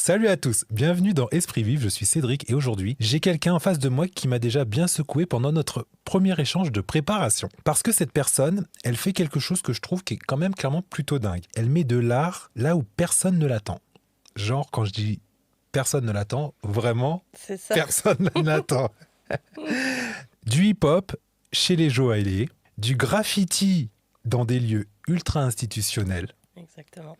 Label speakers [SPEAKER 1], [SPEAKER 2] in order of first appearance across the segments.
[SPEAKER 1] Salut à tous, bienvenue dans Esprit Vif, je suis Cédric et aujourd'hui, j'ai quelqu'un en face de moi qui m'a déjà bien secoué pendant notre premier échange de préparation. Parce que cette personne, elle fait quelque chose que je trouve qui est quand même clairement plutôt dingue. Elle met de l'art là où personne ne l'attend. Genre, quand je dis personne ne l'attend, vraiment,
[SPEAKER 2] C'est ça.
[SPEAKER 1] personne ne l'attend. Du hip-hop chez les joailliers, du graffiti dans des lieux ultra institutionnels.
[SPEAKER 2] Exactement.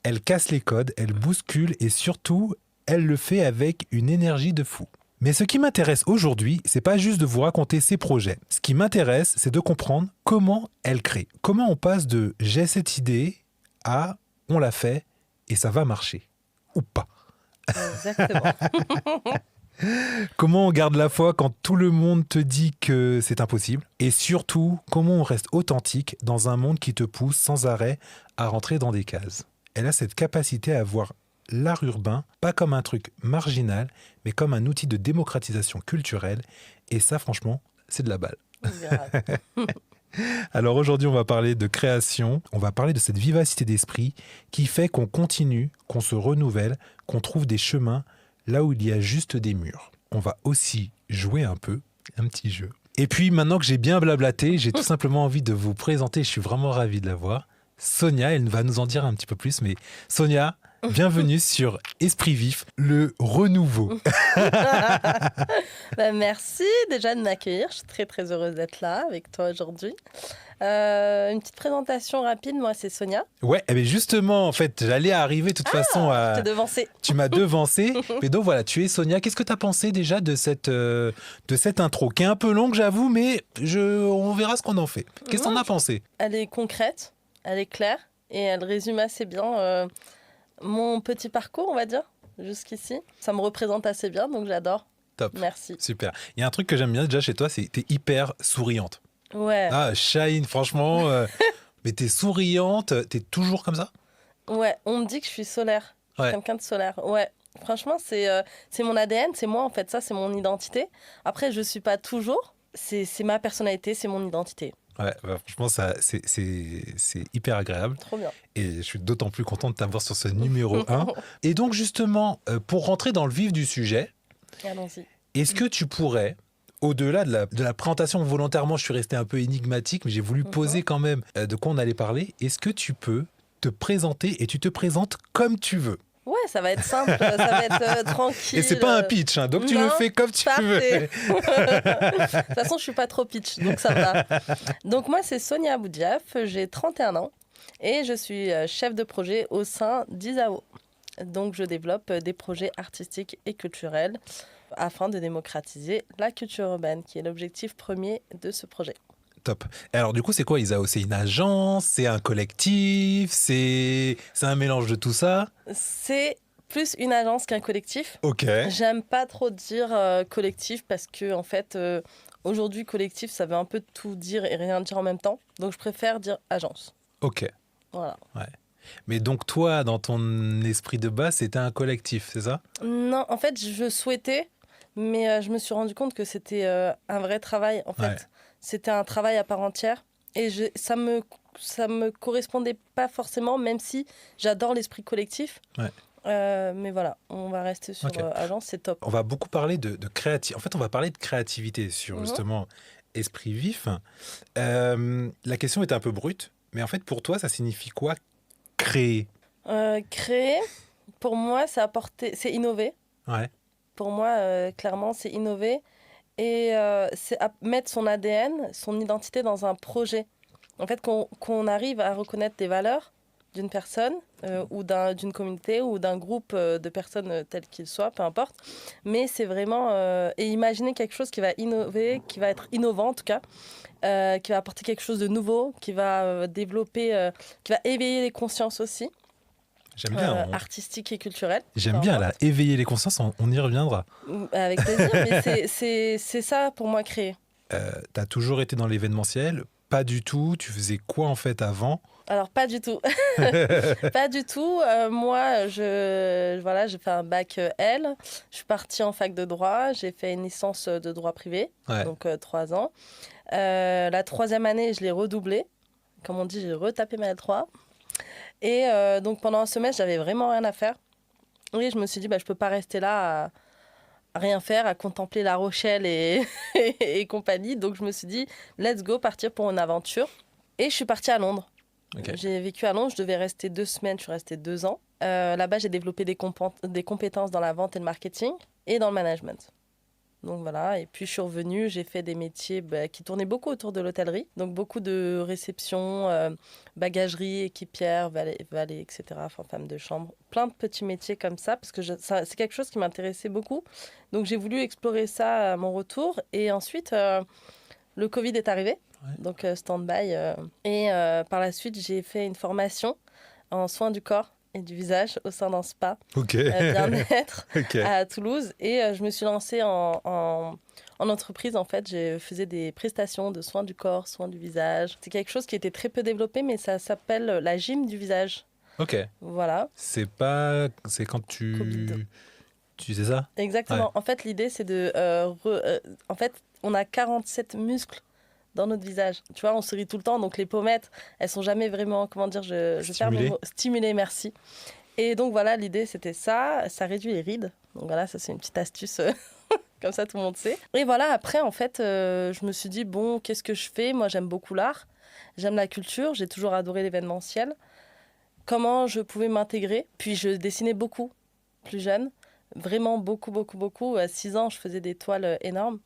[SPEAKER 1] Elle casse les codes, elle bouscule et surtout, elle le fait avec une énergie de fou. Mais ce qui m'intéresse aujourd'hui, c'est pas juste de vous raconter ses projets. Ce qui m'intéresse, c'est de comprendre comment elle crée. Comment on passe de j'ai cette idée à on l'a fait et ça va marcher. Ou pas.
[SPEAKER 2] Exactement.
[SPEAKER 1] Comment on garde la foi quand tout le monde te dit que c'est impossible. Et surtout, comment on reste authentique dans un monde qui te pousse sans arrêt à rentrer dans des cases. Elle a cette capacité à voir l'art urbain, pas comme un truc marginal, mais comme un outil de démocratisation culturelle. Et ça, franchement, c'est de la balle.
[SPEAKER 2] Grave.
[SPEAKER 1] Alors aujourd'hui, on va parler de création, on va parler de cette vivacité d'esprit qui fait qu'on continue, qu'on se renouvelle, qu'on trouve des chemins là où il y a juste des murs. On va aussi jouer un petit jeu. Et puis maintenant que j'ai bien blablaté, j'ai tout simplement envie de vous présenter, je suis vraiment ravi de la voir, Sonia, elle va nous en dire un petit peu plus, mais Sonia, bienvenue sur Esprit Vif, le renouveau.
[SPEAKER 2] Merci déjà de m'accueillir. Je suis très très heureuse d'être là avec toi aujourd'hui. Une petite présentation rapide. Moi, c'est Sonia.
[SPEAKER 1] Ouais, mais justement, en fait, j'allais arriver de toute façon à...
[SPEAKER 2] Je t'ai devancé.
[SPEAKER 1] Tu m'as devancé. Mais donc voilà, tu es Sonia. Qu'est-ce que tu as pensé déjà de cette intro qui est un peu longue, j'avoue, mais on verra ce qu'on en fait. Qu'est-ce que t'en as pensé?
[SPEAKER 2] Elle est concrète, elle est claire et elle résume assez bien mon petit parcours, on va dire, jusqu'ici. Ça me représente assez bien, donc j'adore.
[SPEAKER 1] Top.
[SPEAKER 2] Merci.
[SPEAKER 1] Super. Il y a un truc que j'aime bien déjà chez toi, c'est que t'es hyper souriante.
[SPEAKER 2] Ouais.
[SPEAKER 1] Ah, shine, franchement. Mais t'es souriante, t'es toujours comme ça?
[SPEAKER 2] Ouais, on me dit que je suis solaire. Je suis
[SPEAKER 1] Ouais.
[SPEAKER 2] quelqu'un de solaire. Ouais. Franchement, c'est mon ADN, c'est moi en fait, ça c'est mon identité. Après, je suis pas toujours, c'est ma personnalité, c'est mon identité.
[SPEAKER 1] Ouais, bah, franchement, c'est hyper agréable.
[SPEAKER 2] Trop bien.
[SPEAKER 1] Et je suis d'autant plus content de t'avoir sur ce numéro 1. Et donc, justement, pour rentrer dans le vif du sujet,
[SPEAKER 2] Allons-y.
[SPEAKER 1] est-ce que tu pourrais, au-delà de la présentation, volontairement, je suis resté un peu énigmatique, mais j'ai voulu poser quand même de quoi on allait parler. Est-ce que tu peux te présenter et tu te présentes comme tu veux?
[SPEAKER 2] Ouais, ça va être simple, ça va être tranquille.
[SPEAKER 1] Et c'est pas un pitch, hein, donc tu
[SPEAKER 2] non,
[SPEAKER 1] le fais comme tu veux.
[SPEAKER 2] parfait. De toute façon, je suis pas trop pitch, donc ça va. Donc moi, c'est Sonia Boudiaf, j'ai 31 ans et je suis chef de projet au sein d'Isao. Donc je développe des projets artistiques et culturels afin de démocratiser la culture urbaine, qui est l'objectif premier de ce projet.
[SPEAKER 1] Top. Et alors du coup, c'est quoi Isao? C'est une agence? C'est un collectif? C'est un mélange de tout ça?
[SPEAKER 2] C'est plus une agence qu'un collectif.
[SPEAKER 1] Ok.
[SPEAKER 2] J'aime pas trop dire collectif parce que en fait, aujourd'hui, collectif, ça veut un peu tout dire et rien dire en même temps. Donc je préfère dire agence.
[SPEAKER 1] Ok.
[SPEAKER 2] Voilà.
[SPEAKER 1] Ouais. Mais donc toi, dans ton esprit de base, c'était un collectif, c'est ça?
[SPEAKER 2] Non, en fait, je souhaitais, mais je me suis rendu compte que c'était un vrai travail. En fait,
[SPEAKER 1] Ouais.
[SPEAKER 2] c'était un travail à part entière et ça me correspondait pas forcément, même si j'adore l'esprit collectif.
[SPEAKER 1] Ouais.
[SPEAKER 2] Mais voilà, on va rester sur
[SPEAKER 1] Ok.
[SPEAKER 2] agence, c'est top.
[SPEAKER 1] On va beaucoup parler de créativité. En fait, on va parler de créativité sur justement Esprit Vif. La question est un peu brute, mais en fait, pour toi, ça signifie quoi créer?
[SPEAKER 2] Créer, pour moi, c'est innover.
[SPEAKER 1] Ouais.
[SPEAKER 2] Pour moi, clairement, c'est innover et c'est mettre son ADN, son identité dans un projet. En fait, qu'on arrive à reconnaître les valeurs d'une personne ou d'une communauté ou d'un groupe de personnes telles qu'ils soient, peu importe. Mais c'est vraiment... et imaginer quelque chose qui va innover, qui va être innovant en tout cas, qui va apporter quelque chose de nouveau, qui va développer, qui va éveiller les consciences aussi.
[SPEAKER 1] J'aime bien.
[SPEAKER 2] Artistique et culturel.
[SPEAKER 1] J'aime bien, là, éveiller les consciences, on y reviendra.
[SPEAKER 2] Avec plaisir, mais c'est ça pour moi créer.
[SPEAKER 1] T'as toujours été dans l'événementiel? Pas du tout. Tu faisais quoi en fait avant?
[SPEAKER 2] Alors pas du tout. Pas du tout. Moi, j'ai fait un bac L. Je suis partie en fac de droit. J'ai fait une licence de droit privé,
[SPEAKER 1] Ouais.
[SPEAKER 2] donc 3 ans. La troisième année, je l'ai redoublée. Comme on dit, j'ai retapé ma L3. Et donc pendant un semestre, j'avais vraiment rien à faire. Oui, je me suis dit, je peux pas rester là à rien faire, à contempler La Rochelle et compagnie. Donc, je me suis dit, let's go, partir pour une aventure. Et je suis partie à Londres.
[SPEAKER 1] Ok.
[SPEAKER 2] J'ai vécu à Londres, je devais rester 2 semaines, je suis restée 2 ans. Là-bas, j'ai développé des compétences dans la vente et le marketing et dans le management. Donc voilà, et puis je suis revenue, j'ai fait des métiers qui tournaient beaucoup autour de l'hôtellerie. Donc beaucoup de réception, bagagerie, équipière, valet, etc. Enfin, femme de chambre. Plein de petits métiers comme ça, parce que c'est quelque chose qui m'intéressait beaucoup. Donc j'ai voulu explorer ça à mon retour. Et ensuite, le Covid est arrivé, donc stand-by. Et par la suite, j'ai fait une formation en soins du corps et du visage au sein d'un spa bien-être à Toulouse. Et je me suis lancée en entreprise. En fait, je faisais des prestations de soins du corps, soins du visage. C'est quelque chose qui était très peu développé, mais ça s'appelle la gym du visage.
[SPEAKER 1] Ok.
[SPEAKER 2] Voilà.
[SPEAKER 1] C'est quand tu sais ça?
[SPEAKER 2] Exactement.
[SPEAKER 1] Ouais.
[SPEAKER 2] En fait, l'idée, c'est de... en fait, on a 47 muscles dans notre visage. Tu vois, on sourit tout le temps, donc les pommettes, elles sont jamais vraiment, comment dire, je perds mes mots. Stimulées, merci. Et donc voilà, l'idée c'était ça réduit les rides. Donc voilà, ça c'est une petite astuce, comme ça tout le monde sait. Et voilà, après en fait, je me suis dit, bon, qu'est-ce que je fais ? Moi j'aime beaucoup l'art, j'aime la culture, j'ai toujours adoré l'événementiel. Comment je pouvais m'intégrer ? Puis je dessinais beaucoup, plus jeune, vraiment beaucoup. À 6 ans, je faisais des toiles énormes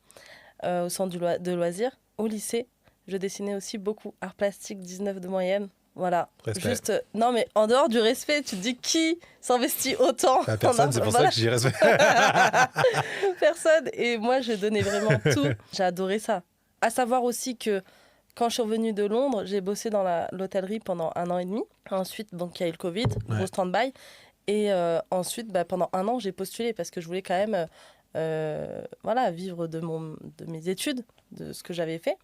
[SPEAKER 2] au centre de loisirs. Au lycée, je dessinais aussi beaucoup. Art plastique, 19 de moyenne. Voilà.
[SPEAKER 1] Respect.
[SPEAKER 2] Juste, non, mais en dehors du respect, tu te dis qui s'investit autant
[SPEAKER 1] personne, c'est pour ça que j'y respecte.
[SPEAKER 2] Personne. Et moi, je donnais vraiment tout. J'ai adoré ça. À savoir aussi que quand je suis revenue de Londres, j'ai bossé dans l'hôtellerie pendant 1 an et demi. Ensuite, donc, il y a eu le Covid, gros stand-by. Et ensuite, pendant 1 an, j'ai postulé parce que je voulais quand même vivre de mes études, de ce que j'avais fait.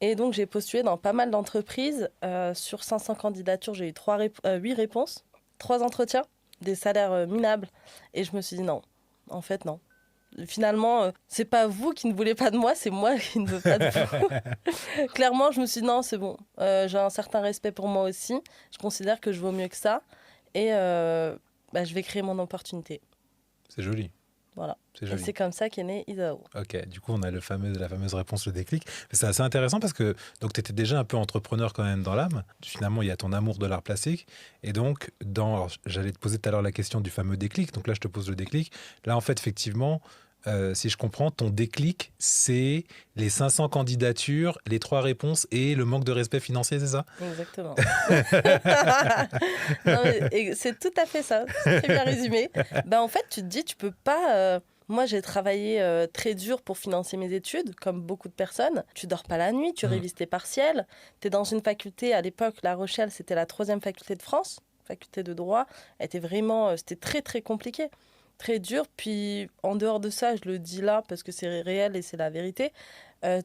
[SPEAKER 2] Et donc, j'ai postulé dans pas mal d'entreprises. Sur 500 candidatures, j'ai eu 8 réponses, 3 entretiens, des salaires minables. Et je me suis dit non, en fait, non. Finalement, c'est pas vous qui ne voulez pas de moi, c'est moi qui ne veux pas de vous. Clairement, je me suis dit non, c'est bon. J'ai un certain respect pour moi aussi. Je considère que je vaux mieux que ça. Et je vais créer mon opportunité.
[SPEAKER 1] C'est joli.
[SPEAKER 2] Voilà.
[SPEAKER 1] C'est joli.
[SPEAKER 2] Et c'est comme ça qu'est né Isaao.
[SPEAKER 1] Ok, du coup, on a la fameuse réponse, le déclic. Mais c'est assez intéressant parce que tu étais déjà un peu entrepreneur quand même dans l'âme. Finalement, il y a ton amour de l'art plastique. Et donc, j'allais te poser tout à l'heure la question du fameux déclic. Donc là, je te pose le déclic. Là, en fait, effectivement, si je comprends, ton déclic, c'est les 500 candidatures, les 3 réponses et le manque de respect financier, c'est ça ?
[SPEAKER 2] Exactement. Non, mais c'est tout à fait ça. C'est très bien résumé. En fait, tu te dis, tu peux pas... Moi, j'ai travaillé très dur pour financer mes études, comme beaucoup de personnes. Tu dors pas la nuit, tu révises tes partiels. Tu es dans une faculté, à l'époque, La Rochelle, c'était la 3e faculté de France, faculté de droit. C'était très, très compliqué. Très dur. Puis, en dehors de ça, je le dis là parce que c'est réel et c'est la vérité.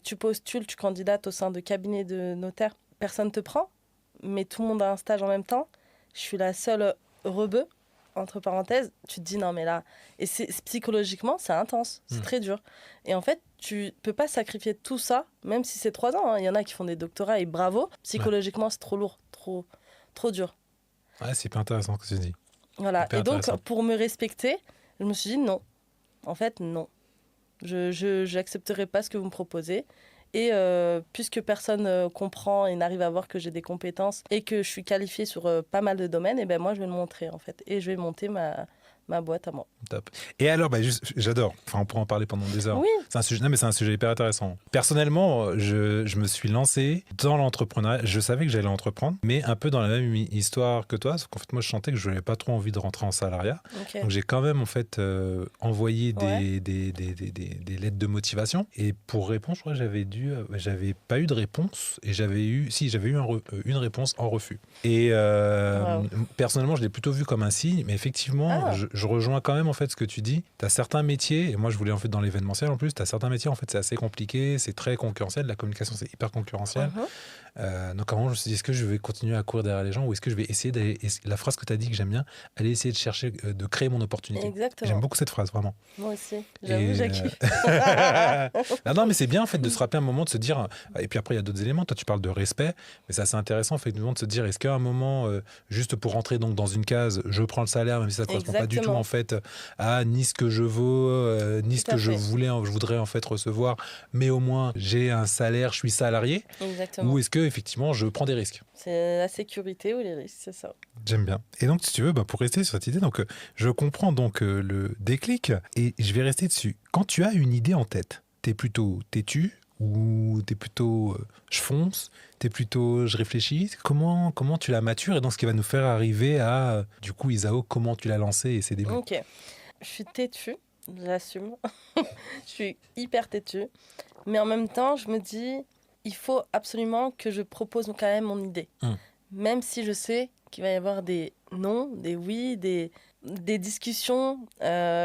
[SPEAKER 2] Tu postules, tu candidates au sein de cabinets de notaires. Personne ne te prend, mais tout le monde a un stage en même temps. Je suis la seule rebeu, entre parenthèses. Tu te dis non, mais là... Et psychologiquement, c'est intense. C'est très dur. Et en fait, tu peux pas sacrifier tout ça, même si c'est 3 ans. Hein. Il y en a qui font des doctorats et bravo. Psychologiquement, c'est trop lourd, trop dur.
[SPEAKER 1] Ouais, c'est pas intéressant ce que tu dis.
[SPEAKER 2] Voilà. Et donc, pour me respecter, je me suis dit non. En fait, non. Je n'accepterai pas ce que vous me proposez. Et puisque personne comprend et n'arrive à voir que j'ai des compétences et que je suis qualifiée sur pas mal de domaines, et moi, je vais le montrer, en fait. Et je vais monter ma boîte à moi.
[SPEAKER 1] Top. Et alors, j'adore. Enfin, on pourrait en parler pendant des heures.
[SPEAKER 2] Oui.
[SPEAKER 1] C'est un sujet hyper intéressant. Personnellement, je me suis lancé dans l'entrepreneuriat. Je savais que j'allais entreprendre, mais un peu dans la même histoire que toi. Sauf qu'en fait, moi, je sentais que je n'avais pas trop envie de rentrer en salariat.
[SPEAKER 2] Okay.
[SPEAKER 1] Donc, j'ai quand même en fait envoyé des lettres de motivation. Et pour répondre, je crois que j'avais pas eu de réponse. Et j'avais eu une réponse en refus. Et personnellement, je l'ai plutôt vu comme un signe. Mais effectivement, je rejoins quand même en fait ce que tu dis. Tu as certains métiers, et moi je voulais en fait dans l'événementiel en plus, tu as certains métiers en fait c'est assez compliqué, c'est très concurrentiel, la communication c'est hyper concurrentiel. Donc à un moment, je me suis dit, est-ce que je vais continuer à courir derrière les gens ou est-ce que je vais essayer d'aller... La phrase que tu as dit que j'aime bien, aller essayer de chercher, de créer mon opportunité. J'aime
[SPEAKER 2] Exactement.
[SPEAKER 1] beaucoup cette phrase, vraiment.
[SPEAKER 2] Moi aussi. J'avoue,
[SPEAKER 1] Et
[SPEAKER 2] j'ai kiffé.
[SPEAKER 1] non, mais c'est bien en fait de se rappeler un moment, de se dire. Et puis après, il y a d'autres éléments. Toi, tu parles de respect, mais c'est assez intéressant effectivement de se dire est-ce qu'à un moment, juste pour rentrer donc dans une case, je prends le salaire, même si ça ne correspond pas du tout
[SPEAKER 2] Exactement.
[SPEAKER 1] en fait à ni ce que je vaux, ni ce
[SPEAKER 2] Tout à
[SPEAKER 1] que je
[SPEAKER 2] fait.
[SPEAKER 1] voudrais en fait recevoir, mais au moins j'ai un salaire, je suis salarié.
[SPEAKER 2] Exactement.
[SPEAKER 1] Ou est-ce que effectivement je prends des risques?
[SPEAKER 2] C'est la sécurité ou les risques, c'est ça.
[SPEAKER 1] J'aime bien. Et donc, si tu veux, pour rester sur cette idée, donc, je comprends donc le déclic et je vais rester dessus. Quand tu as une idée en tête, t'es plutôt têtu ou t'es plutôt je fonce, t'es plutôt je réfléchis. Comment tu la matures et donc ce qui va nous faire arriver à, du coup, Isao, comment tu l'as lancé et ses débuts.
[SPEAKER 2] Ok. Je suis têtue, j'assume. Je suis hyper têtue. Mais en même temps, je me dis, il faut absolument que je propose quand même mon idée. Même si je sais qu'il va y avoir des non, des oui, des discussions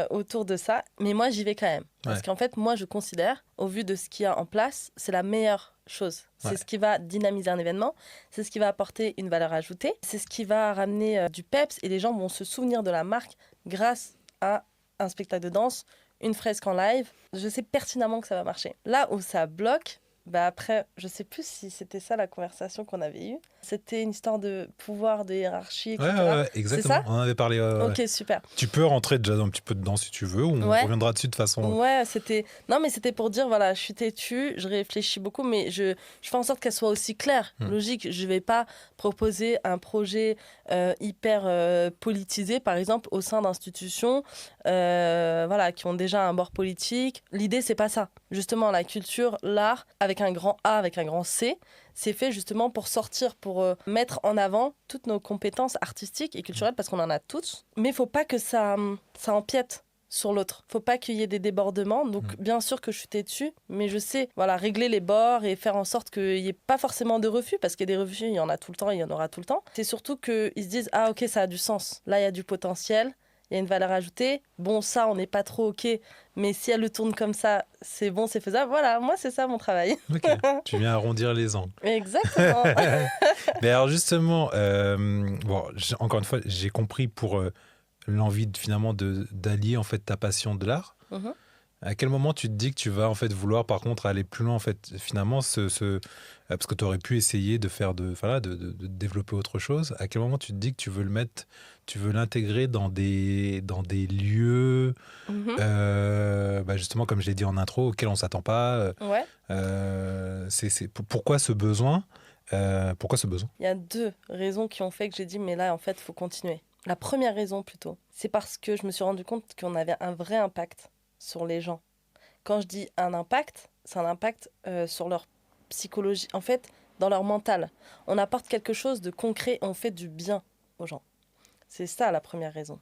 [SPEAKER 2] autour de ça. Mais moi, j'y vais quand même. Parce qu'en fait, moi, je considère, au vu de ce qu'il y a en place, c'est la meilleure chose. C'est ce qui va dynamiser un événement. C'est ce qui va apporter une valeur ajoutée. C'est ce qui va ramener du peps. Et les gens vont se souvenir de la marque grâce à un spectacle de danse, une fresque en live. Je sais pertinemment que ça va marcher. Là où ça bloque, après, je sais plus si c'était ça la conversation qu'on avait eue. C'était une histoire de pouvoir, de hiérarchie, etc.
[SPEAKER 1] Ouais, exactement.
[SPEAKER 2] C'est ça ?
[SPEAKER 1] On en avait parlé.
[SPEAKER 2] Ok, super.
[SPEAKER 1] Tu peux rentrer déjà un petit peu dedans si tu veux, ou on reviendra dessus de façon.
[SPEAKER 2] Ouais, c'était. Non, mais c'était pour dire, voilà, je suis têtue, je réfléchis beaucoup, mais je fais en sorte qu'elle soit aussi claire, logique. Je vais pas proposer un projet hyper politisé, par exemple, au sein d'institutions voilà, qui ont déjà un bord politique. L'idée, c'est pas ça. Justement, la culture, l'art, avec un grand A, avec un grand C, c'est fait justement pour sortir, pour mettre en avant toutes nos compétences artistiques et culturelles, parce qu'on en a toutes. Mais il faut pas que ça empiète sur l'autre. Faut pas qu'il y ait des débordements. Donc, bien sûr que je suis têtue, mais je sais, voilà, régler les bords et faire en sorte qu'il n'y ait pas forcément de refus, parce qu'il y a des refus, il y en a tout le temps, il y en aura tout le temps. C'est surtout qu'ils se disent, ah ok, ça a du sens. Là, il y a du potentiel. Il y a une valeur ajoutée. Bon, ça, on n'est pas trop OK, mais si elle le tourne comme ça, c'est bon, c'est faisable. Voilà, moi, c'est ça mon travail.
[SPEAKER 1] Ok, tu viens arrondir les angles.
[SPEAKER 2] Exactement.
[SPEAKER 1] Mais alors justement, encore une fois, j'ai compris pour l'envie finalement d'allier en fait ta passion de l'art. À quel moment tu te dis que tu vas en fait vouloir par contre aller plus loin en fait finalement parce que tu aurais pu essayer de faire de développer autre chose. À quel moment tu te dis que tu veux l'intégrer dans des lieux justement comme je l'ai dit en intro auxquels on s'attend pas. Pourquoi ce besoin Il
[SPEAKER 2] y a 2 raisons qui ont fait que j'ai dit mais là en fait il faut continuer. La première raison plutôt, c'est parce que je me suis rendu compte qu'on avait un vrai impact sur les gens. Quand je dis un impact, c'est un impact sur leur psychologie, en fait, dans leur mental. On apporte quelque chose de concret, on fait du bien aux gens. C'est ça la première raison.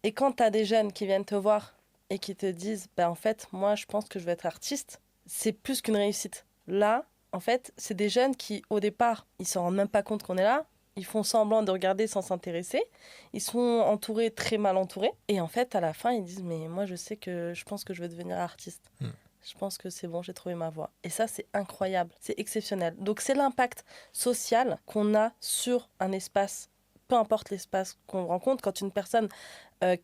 [SPEAKER 2] Et quand tu as des jeunes qui viennent te voir et qui te disent en fait, moi je pense que je vais être artiste, c'est plus qu'une réussite. Là, en fait, c'est des jeunes qui, au départ, ils ne se rendent même pas compte qu'on est là. Ils font semblant de regarder sans s'intéresser. Ils sont entourés, très mal entourés. Et en fait, à la fin, ils disent « Mais moi, je pense que je vais devenir artiste. Je pense que c'est bon, j'ai trouvé ma voie. » Et ça, c'est incroyable. C'est exceptionnel. Donc, c'est l'impact social qu'on a sur un espace, peu importe l'espace qu'on rencontre. Quand une personne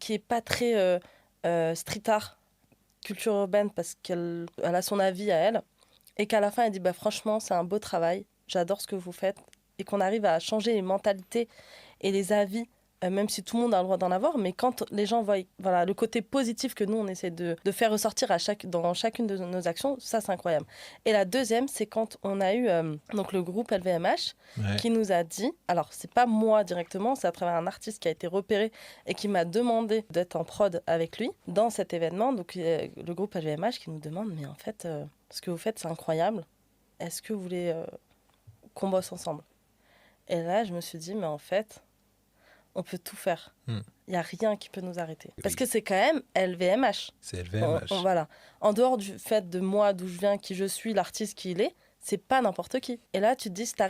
[SPEAKER 2] qui n'est pas très street art, culture urbaine, parce qu'elle a son avis à elle, et qu'à la fin, elle dit franchement, c'est un beau travail. J'adore ce que vous faites. Et qu'on arrive à changer les mentalités et les avis, même si tout le monde a le droit d'en avoir, mais quand les gens voient le côté positif que nous, on essaie de faire ressortir dans chacune de nos actions, ça, c'est incroyable. Et la deuxième, c'est quand on a eu donc le groupe LVMH qui nous a dit, alors, c'est pas moi directement, c'est à travers un artiste qui a été repéré et qui m'a demandé d'être en prod avec lui dans cet événement. Donc, le groupe LVMH qui nous demande, mais en fait, ce que vous faites, c'est incroyable. Est-ce que vous voulez qu'on bosse ensemble ? Et là, je me suis dit, mais en fait, on peut tout faire. Il n'y a rien qui peut nous arrêter. Parce que c'est quand même LVMH.
[SPEAKER 1] C'est LVMH.
[SPEAKER 2] Voilà. En dehors du fait de moi, d'où je viens, qui je suis, l'artiste qui il est, c'est pas n'importe qui. Et là, tu te dis, si t'as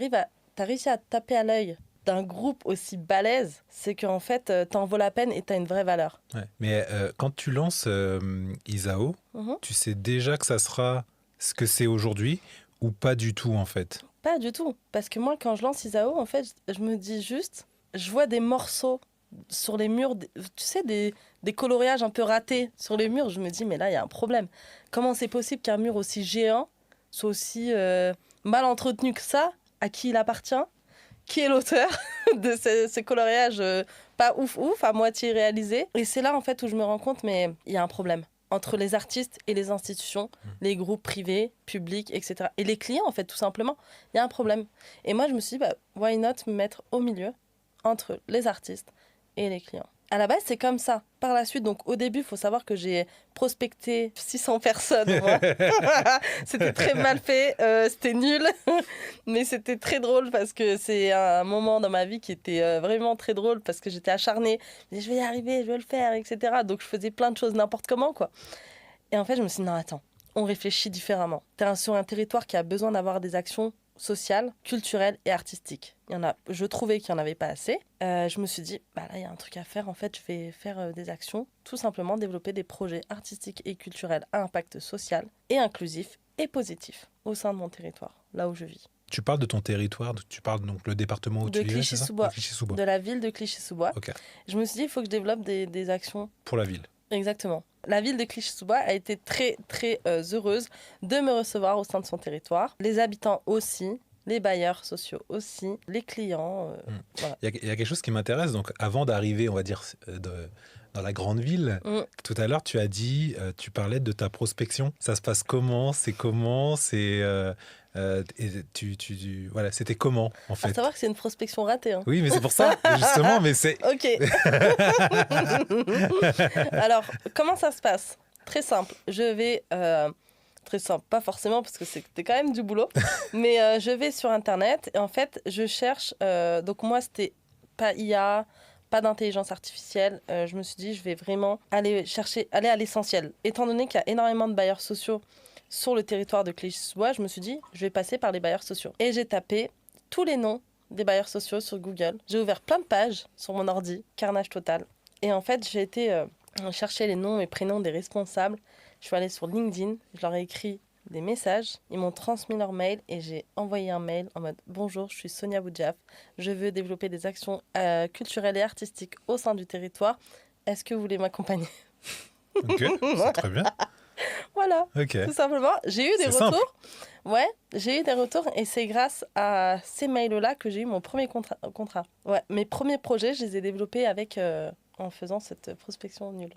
[SPEAKER 2] réussi à taper à l'œil d'un groupe aussi balèze, c'est qu'en fait, t'en vaut la peine et t'as une vraie valeur.
[SPEAKER 1] Ouais. Mais quand tu lances Isao, tu sais déjà que ça sera ce que c'est aujourd'hui ou pas du tout, en fait ?
[SPEAKER 2] Pas du tout. Parce que moi, quand je lance Isao, en fait, je me dis juste, je vois des morceaux sur les murs, tu sais, des coloriages un peu ratés sur les murs. Je me dis, mais là, il y a un problème. Comment c'est possible qu'un mur aussi géant soit aussi mal entretenu que ça? À qui il appartient? Qui est l'auteur de ces coloriages pas ouf, à moitié réalisés? Et c'est là, en fait, où je me rends compte, mais il y a un problème entre les artistes et les institutions, les groupes privés, publics, etc. Et les clients, en fait, tout simplement. Il y a un problème. Et moi, je me suis dit, why not me mettre au milieu entre les artistes et les clients. À la base, c'est comme ça. Par la suite, donc au début, il faut savoir que j'ai prospecté 600 personnes. C'était très mal fait, c'était nul, mais c'était très drôle parce que c'est un moment dans ma vie qui était vraiment très drôle parce que j'étais acharnée. Je disais, je vais y arriver, je vais le faire, etc. Donc je faisais plein de choses n'importe comment, quoi. Et en fait, je me suis dit, non, attends, on réfléchit différemment. T'es sur un territoire qui a besoin d'avoir des actions sociales, culturelles et artistiques. Je trouvais qu'il n'y en avait pas assez. Je me suis dit, là, il y a un truc à faire. En fait, je vais faire des actions, tout simplement développer des projets artistiques et culturels à impact social et inclusif et positif au sein de mon territoire, là où je vis.
[SPEAKER 1] Tu parles de ton territoire, tu parles donc le département où tu vivais, c'est ça ?
[SPEAKER 2] De Clichy-sous-Bois. De la ville de Clichy-sous-Bois.
[SPEAKER 1] Okay.
[SPEAKER 2] Je me suis dit, il faut que je développe des actions.
[SPEAKER 1] Pour la ville.
[SPEAKER 2] Exactement. La ville de Clichy-sous-Bois a été très, très heureuse de me recevoir au sein de son territoire. Les habitants aussi, les bailleurs sociaux aussi, les clients.
[SPEAKER 1] Voilà. Il y a quelque chose qui m'intéresse. Donc, avant d'arriver, on va dire, dans la grande ville, tout à l'heure, tu as dit, tu parlais de ta prospection. Ça se passe comment ? C'est comment ? Voilà, c'était comment en fait ?
[SPEAKER 2] À savoir que c'est une prospection ratée. Hein.
[SPEAKER 1] Oui, mais c'est pour ça, justement, mais c'est...
[SPEAKER 2] Ok. Alors, comment ça se passe ? Très simple. Je vais... Très simple, pas forcément parce que c'était quand même du boulot, mais je vais sur Internet et en fait, je cherche... donc moi, c'était pas IA, pas d'intelligence artificielle. Je me suis dit, je vais vraiment aller à l'essentiel. Étant donné qu'il y a énormément de bailleurs sociaux sur le territoire de Clichy-sous-Bois, je me suis dit, je vais passer par les bailleurs sociaux. Et j'ai tapé tous les noms des bailleurs sociaux sur Google. J'ai ouvert plein de pages sur mon ordi, carnage total. Et en fait, j'ai été chercher les noms et prénoms des responsables. Je suis allée sur LinkedIn, je leur ai écrit des messages. Ils m'ont transmis leur mail et j'ai envoyé un mail en mode « Bonjour, je suis Sonia Boudjaf. Je veux développer des actions culturelles et artistiques au sein du territoire. Est-ce que vous voulez m'accompagner ?»
[SPEAKER 1] Ok, c'est très bien.
[SPEAKER 2] Voilà, tout simplement. J'ai eu des retours. Simple. Ouais, j'ai eu des retours et c'est grâce à ces mails-là que j'ai eu mon premier contrat. Ouais, mes premiers projets, je les ai développés en faisant cette prospection nulle.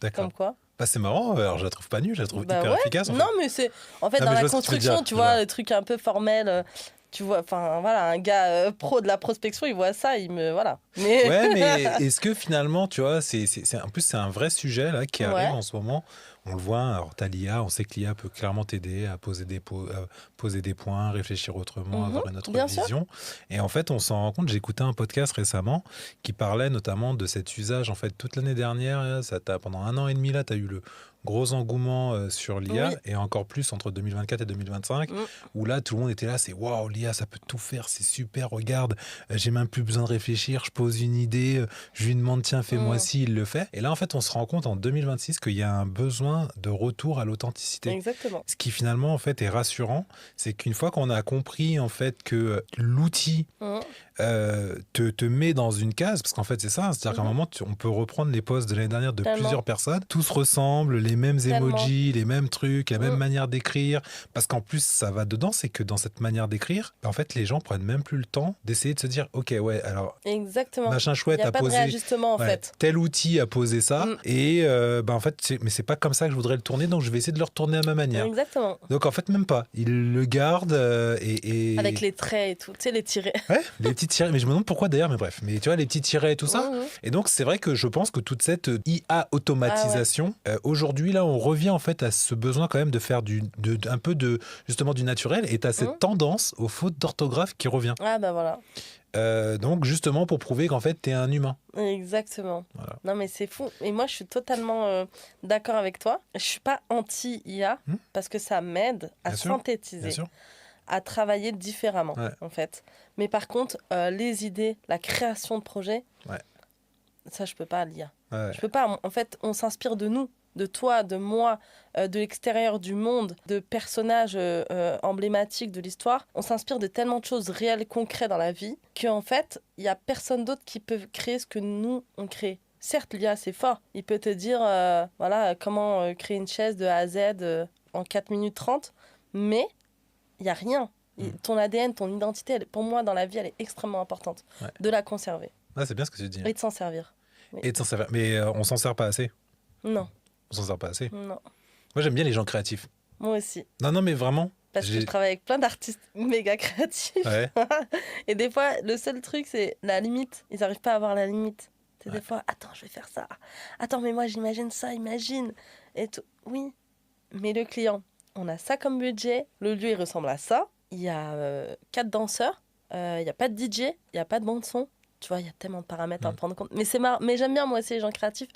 [SPEAKER 1] D'accord.
[SPEAKER 2] Comme quoi.
[SPEAKER 1] C'est marrant, alors je la trouve pas nulle, je la trouve hyper efficace.
[SPEAKER 2] Non, mais c'est... En fait, dans la construction, tu vois, les trucs un peu formels... Tu vois, enfin voilà, un gars pro de la prospection, il voit ça, il me voilà. Mais...
[SPEAKER 1] Ouais, mais est-ce que finalement, tu vois, en plus c'est un vrai sujet là qui arrive en ce moment. On le voit, alors t'as l'IA, on sait que l'IA peut clairement t'aider à poser des points, réfléchir autrement, avoir une autre vision. Sûr. Et en fait, on s'en rend compte. J'ai écouté un podcast récemment qui parlait notamment de cet usage. En fait, toute l'année dernière, pendant 1 an et demi là, t'as eu le gros engouement sur l'IA et encore plus entre 2024 et 2025 où là tout le monde était là, c'est waouh, l'IA ça peut tout faire, c'est super, regarde, j'ai même plus besoin de réfléchir, je pose une idée, je lui demande tiens fais-moi ci, il le fait. Et là en fait on se rend compte en 2026 qu'il y a un besoin de retour à l'authenticité.
[SPEAKER 2] Exactement.
[SPEAKER 1] Ce qui finalement en fait est rassurant, c'est qu'une fois qu'on a compris en fait que l'outil te met dans une case, parce qu'en fait c'est ça, c'est-à-dire qu'à un moment on peut reprendre les posts de l'année dernière de plusieurs personnes, tous ressemblent, les mêmes emojis, les mêmes trucs, la même manière d'écrire, parce qu'en plus ça va dedans, c'est que dans cette manière d'écrire, en fait les gens prennent même plus le temps d'essayer de se dire ok ouais alors
[SPEAKER 2] exactement,
[SPEAKER 1] machin chouette a posé
[SPEAKER 2] en fait.
[SPEAKER 1] tel outil a posé ça et en fait mais c'est pas comme ça que je voudrais le tourner, donc je vais essayer de le retourner à ma manière.
[SPEAKER 2] Exactement.
[SPEAKER 1] Donc en fait même pas, il le garde et
[SPEAKER 2] avec les traits et tout, tu sais les tirets.
[SPEAKER 1] Ouais, les petits tirets, mais je me demande pourquoi d'ailleurs, mais bref, mais tu vois les petits tirets et tout ça. Et donc c'est vrai que je pense que toute cette IA automatisation, aujourd'hui là on revient en fait à ce besoin quand même de faire un peu de justement du naturel, et t'as cette tendance aux fautes d'orthographe qui revient.
[SPEAKER 2] Ah bah voilà.
[SPEAKER 1] Donc justement pour prouver qu'en fait t'es un humain.
[SPEAKER 2] Exactement.
[SPEAKER 1] Voilà.
[SPEAKER 2] Non mais c'est fou. Et moi je suis totalement d'accord avec toi. Je suis pas anti-IA parce que ça m'aide à synthétiser, à travailler différemment en fait. Mais par contre les idées, la création de projets, ça je peux pas l'IA.
[SPEAKER 1] Ouais.
[SPEAKER 2] Je peux pas. En fait, on s'inspire de nous, de toi, de moi, de l'extérieur du monde, de personnages emblématiques de l'histoire. On s'inspire de tellement de choses réelles, concrètes dans la vie, qu'en fait, il y a personne d'autre qui peut créer ce que nous, on crée. Certes, l'IA, c'est fort. Il peut te dire, voilà, comment créer une chaise de A à Z en 4 minutes 30, mais il n'y a rien. Ton ADN, ton identité, pour moi, dans la vie, elle est extrêmement importante.
[SPEAKER 1] Ouais.
[SPEAKER 2] De la conserver.
[SPEAKER 1] Ah, c'est bien ce que tu dis.
[SPEAKER 2] Et de s'en servir. Oui.
[SPEAKER 1] Et de s'en servir. Mais on s'en sert pas assez.
[SPEAKER 2] Non.
[SPEAKER 1] On s'en sert pas assez.
[SPEAKER 2] Non.
[SPEAKER 1] Moi, j'aime bien les gens créatifs.
[SPEAKER 2] Moi aussi.
[SPEAKER 1] Non, mais vraiment.
[SPEAKER 2] Parce que je travaille avec plein d'artistes méga créatifs.
[SPEAKER 1] Ouais.
[SPEAKER 2] Et des fois, le seul truc, c'est la limite. Ils n'arrivent pas à avoir la limite. C'est des fois, attends, je vais faire ça. Attends, mais moi, j'imagine ça, imagine. Et tout. Oui, mais le client, on a ça comme budget. Le lieu, il ressemble à ça. Il y a 4 danseurs. Il n'y a pas de DJ. Il n'y a pas de bande-son. Tu vois, il y a tellement de paramètres à prendre en compte. Mais c'est marrant. Mais j'aime bien, moi aussi, les gens créatifs.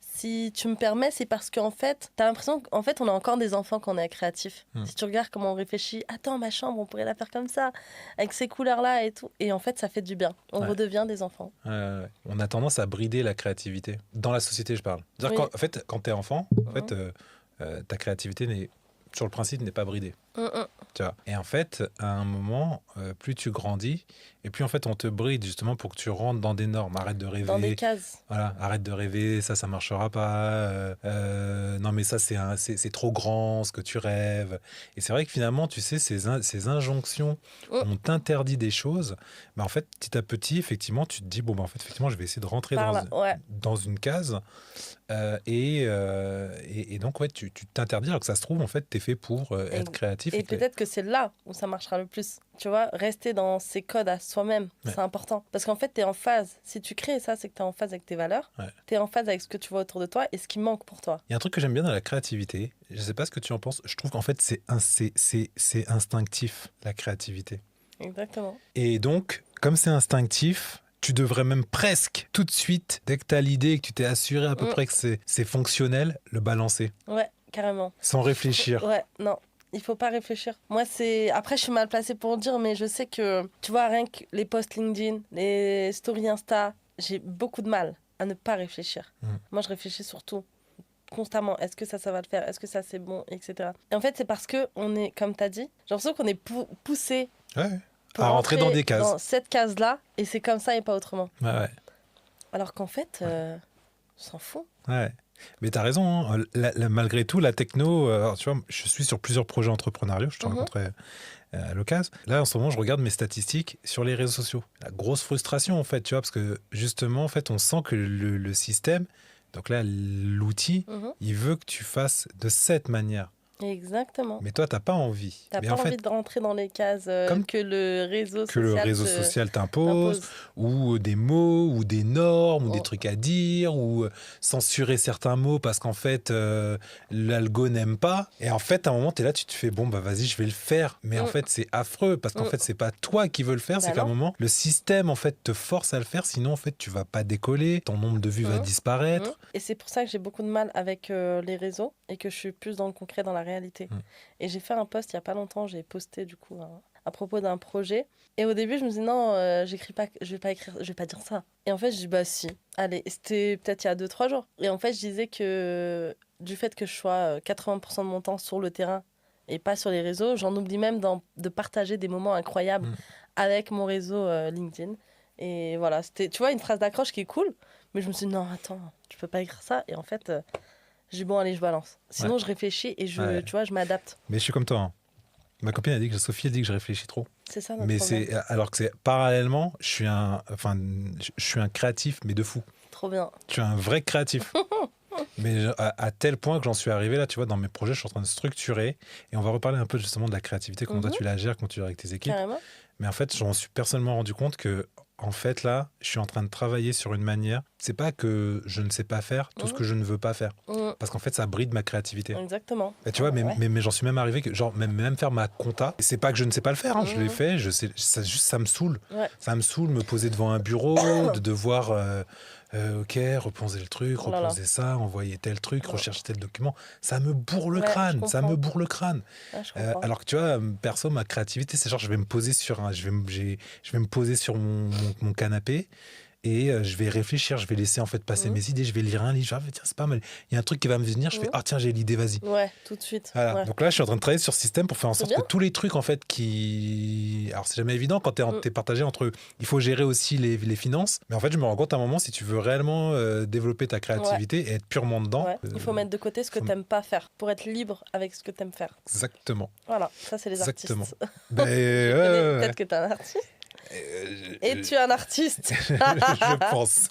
[SPEAKER 2] Si tu me permets, c'est parce qu'en fait, t'as l'impression qu'en fait, on est encore des enfants quand on est créatif. Si tu regardes comment on réfléchit, attends, ma chambre, on pourrait la faire comme ça, avec ces couleurs-là et tout. Et en fait, ça fait du bien. On redevient des enfants.
[SPEAKER 1] On a tendance à brider la créativité. Dans la société, je parle. C'est-à-dire en fait, quand t'es enfant, en fait, ta créativité, sur le principe, n'est pas bridée. Tu vois. Et en fait, à un moment, plus tu grandis, et plus en fait on te bride justement pour que tu rentres dans des normes. Arrête de rêver.
[SPEAKER 2] Dans des cases.
[SPEAKER 1] Voilà, arrête de rêver, ça marchera pas. Non mais ça c'est trop grand ce que tu rêves. Et c'est vrai que finalement, tu sais, ces injonctions, on t'interdit des choses. Mais en fait, petit à petit, effectivement, tu te dis bon, en fait, effectivement, je vais essayer de rentrer dans une case. Et donc ouais, tu t'interdis alors que ça se trouve en fait t'es fait pour être créatif.
[SPEAKER 2] Et peut-être que c'est là où ça marchera le plus. Tu vois, rester dans ses codes à soi-même, c'est important. Parce qu'en fait, t'es en phase. Si tu crées ça, c'est que t'es en phase avec tes valeurs. T'es en phase avec ce que tu vois autour de toi et ce qui manque pour toi.
[SPEAKER 1] Il y a un truc que j'aime bien dans la créativité. Je sais pas ce que tu en penses. Je trouve qu'en fait c'est instinctif la créativité.
[SPEAKER 2] Exactement.
[SPEAKER 1] Et donc comme c'est instinctif, tu devrais même presque tout de suite, dès que tu as l'idée et que tu t'es assuré à peu près que c'est fonctionnel, le balancer.
[SPEAKER 2] Ouais, carrément.
[SPEAKER 1] Sans réfléchir.
[SPEAKER 2] Ouais, non. Il faut pas réfléchir. Moi, après, je suis mal placée pour le dire, mais je sais que, tu vois, rien que les posts LinkedIn, les stories Insta, j'ai beaucoup de mal à ne pas réfléchir. Moi, je réfléchis surtout constamment. Est-ce que ça va le faire? Est-ce que ça, c'est bon? Etc. Et en fait, c'est parce qu'on est, comme tu as dit, j'ai l'impression qu'on est poussé
[SPEAKER 1] à rentrer dans des cases.
[SPEAKER 2] Dans cette case-là, et c'est comme ça et pas autrement.
[SPEAKER 1] Ouais.
[SPEAKER 2] Alors qu'en fait, on s'en fout.
[SPEAKER 1] Ouais. Mais tu as raison, hein. Malgré tout, la techno, alors, tu vois, je suis sur plusieurs projets entrepreneuriaux, je te rencontrais à l'occasion. Là, en ce moment, je regarde mes statistiques sur les réseaux sociaux. La grosse frustration, en fait, tu vois, parce que justement, en fait, on sent que le système, donc là, l'outil, il veut que tu fasses de cette manière.
[SPEAKER 2] Exactement.
[SPEAKER 1] Mais toi, tu n'as pas envie.
[SPEAKER 2] Tu n'as pas envie de rentrer dans les cases que le réseau
[SPEAKER 1] social t'impose, ou des mots, ou des normes, ou des trucs à dire, ou censurer certains mots parce qu'en fait, l'algo n'aime pas. Et en fait, à un moment, tu es là, tu te fais, bon, bah vas-y, je vais le faire. Mais en fait, c'est affreux parce qu'en fait, c'est pas toi qui veux le faire, c'est qu'à un moment, le système, en fait, te force à le faire. Sinon, en fait, tu vas pas décoller, ton nombre de vues va disparaître.
[SPEAKER 2] Et c'est pour ça que j'ai beaucoup de mal avec les réseaux et que je suis plus dans le concret, dans la réalité. Et j'ai fait un post il y a pas longtemps, j'ai posté du coup à propos d'un projet. Et au début, je me disais non, j'écris pas, je vais pas dire ça. Et en fait, je dis bah si. Allez, c'était peut-être il y a 2-3 jours. Et en fait, je disais que du fait que je sois 80% de mon temps sur le terrain et pas sur les réseaux, j'en oublie même de partager des moments incroyables avec mon réseau LinkedIn. Et voilà, c'était, tu vois, une phrase d'accroche qui est cool. Mais je me suis dit non, attends, tu peux pas écrire ça. Et en fait, j'ai dit bon, allez, je balance. Sinon, je réfléchis et tu vois, je m'adapte.
[SPEAKER 1] Mais je suis comme toi, hein. Ma copine a dit Sophie a dit que je réfléchis trop.
[SPEAKER 2] C'est ça notre problème.
[SPEAKER 1] Alors que c'est parallèlement, je suis un créatif, mais de fou.
[SPEAKER 2] Trop bien.
[SPEAKER 1] Je suis un vrai créatif. Mais à tel point que j'en suis arrivé là, tu vois, dans mes projets, je suis en train de structurer. Et on va reparler un peu justement de la créativité, comment toi tu la gères, comment tu gères avec tes équipes.
[SPEAKER 2] Carrément.
[SPEAKER 1] Mais en fait, j'en suis personnellement rendu compte que, en fait, là, je suis en train de travailler sur une manière. C'est pas que je ne sais pas faire tout ce que je ne veux pas faire. Parce qu'en fait, ça bride ma créativité.
[SPEAKER 2] Exactement.
[SPEAKER 1] Et tu vois, mais j'en suis même arrivé que, genre, même faire ma compta, c'est pas que je ne sais pas le faire, hein, je l'ai fait, ça me saoule. Ça me saoule, me poser devant un bureau, de devoir, ok, reposer le truc, reposer ça, envoyer tel truc, rechercher tel document. Ça me bourre le crâne, ça me bourre le crâne. Alors que tu vois, perso, ma créativité, c'est genre, je vais me poser sur mon canapé et je vais réfléchir, je vais laisser en fait passer mes idées, je vais lire un livre, je vais, tiens, c'est pas mal. Il y a un truc qui va me venir, je fais, tiens, j'ai l'idée, vas-y.
[SPEAKER 2] Ouais, tout de suite.
[SPEAKER 1] Voilà.
[SPEAKER 2] Ouais.
[SPEAKER 1] Donc là, je suis en train de travailler sur ce système pour faire en sorte que tous les trucs, en fait, alors c'est jamais évident quand t'es partagé entre, il faut gérer aussi les finances, mais en fait, je me rends compte à un moment, si tu veux réellement développer ta créativité et être purement dedans.
[SPEAKER 2] Il faut mettre de côté ce que t'aimes pas faire pour être libre avec ce que t'aimes faire.
[SPEAKER 1] Exactement.
[SPEAKER 2] Voilà, ça c'est les
[SPEAKER 1] Exactement.
[SPEAKER 2] artistes.
[SPEAKER 1] Peut-être
[SPEAKER 2] que t'es un artiste. Et tu es un artiste.
[SPEAKER 1] Je pense.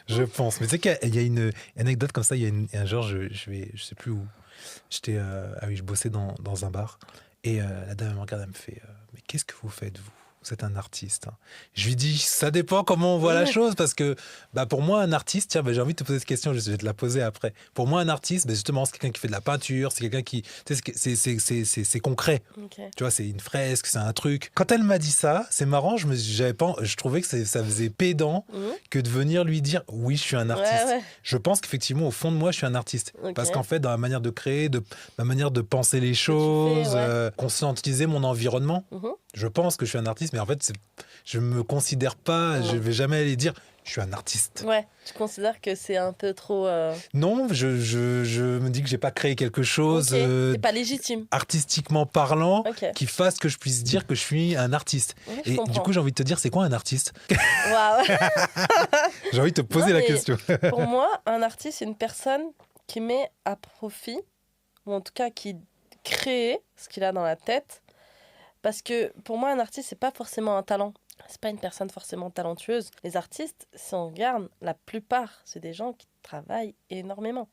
[SPEAKER 1] Je pense. Mais tu sais qu'il y a une anecdote comme ça. Il y a un jour, je sais plus où. J'étais, je bossais dans un bar. Et la dame me regarde, elle me fait mais qu'est-ce que vous faites, vous êtes un artiste. Je lui dis, ça dépend comment on voit la chose, parce que pour moi, un artiste, tiens, j'ai envie de te poser cette question, je vais te la poser après. Pour moi, un artiste, justement, c'est quelqu'un qui fait de la peinture, c'est quelqu'un qui... C'est concret. Okay. Tu vois, c'est une fresque, c'est un truc. Quand elle m'a dit ça, c'est marrant, je trouvais que ça faisait pédant que de venir lui dire, oui, je suis un artiste. Ouais. Je pense qu'effectivement, au fond de moi, je suis un artiste. Okay. Parce qu'en fait, dans la manière de créer, ma manière de penser les choses, conscientiser mon environnement, je pense que je suis un artiste, mais en fait, je me considère pas, je vais jamais aller dire je suis un artiste.
[SPEAKER 2] Ouais, tu considères que c'est un peu trop...
[SPEAKER 1] Non, je me dis que j'ai pas créé quelque chose...
[SPEAKER 2] c'est pas légitime.
[SPEAKER 1] Artistiquement parlant, qui fasse que je puisse dire que je suis un artiste. Et du coup, j'ai envie de te dire, c'est quoi un artiste?
[SPEAKER 2] Waouh.
[SPEAKER 1] J'ai envie de te poser la question.
[SPEAKER 2] Pour moi, un artiste, c'est une personne qui met à profit, ou en tout cas qui crée ce qu'il a dans la tête. Parce que pour moi, un artiste, c'est pas forcément un talent. C'est pas une personne forcément talentueuse. Les artistes, si on regarde, la plupart, c'est des gens qui travaillent énormément.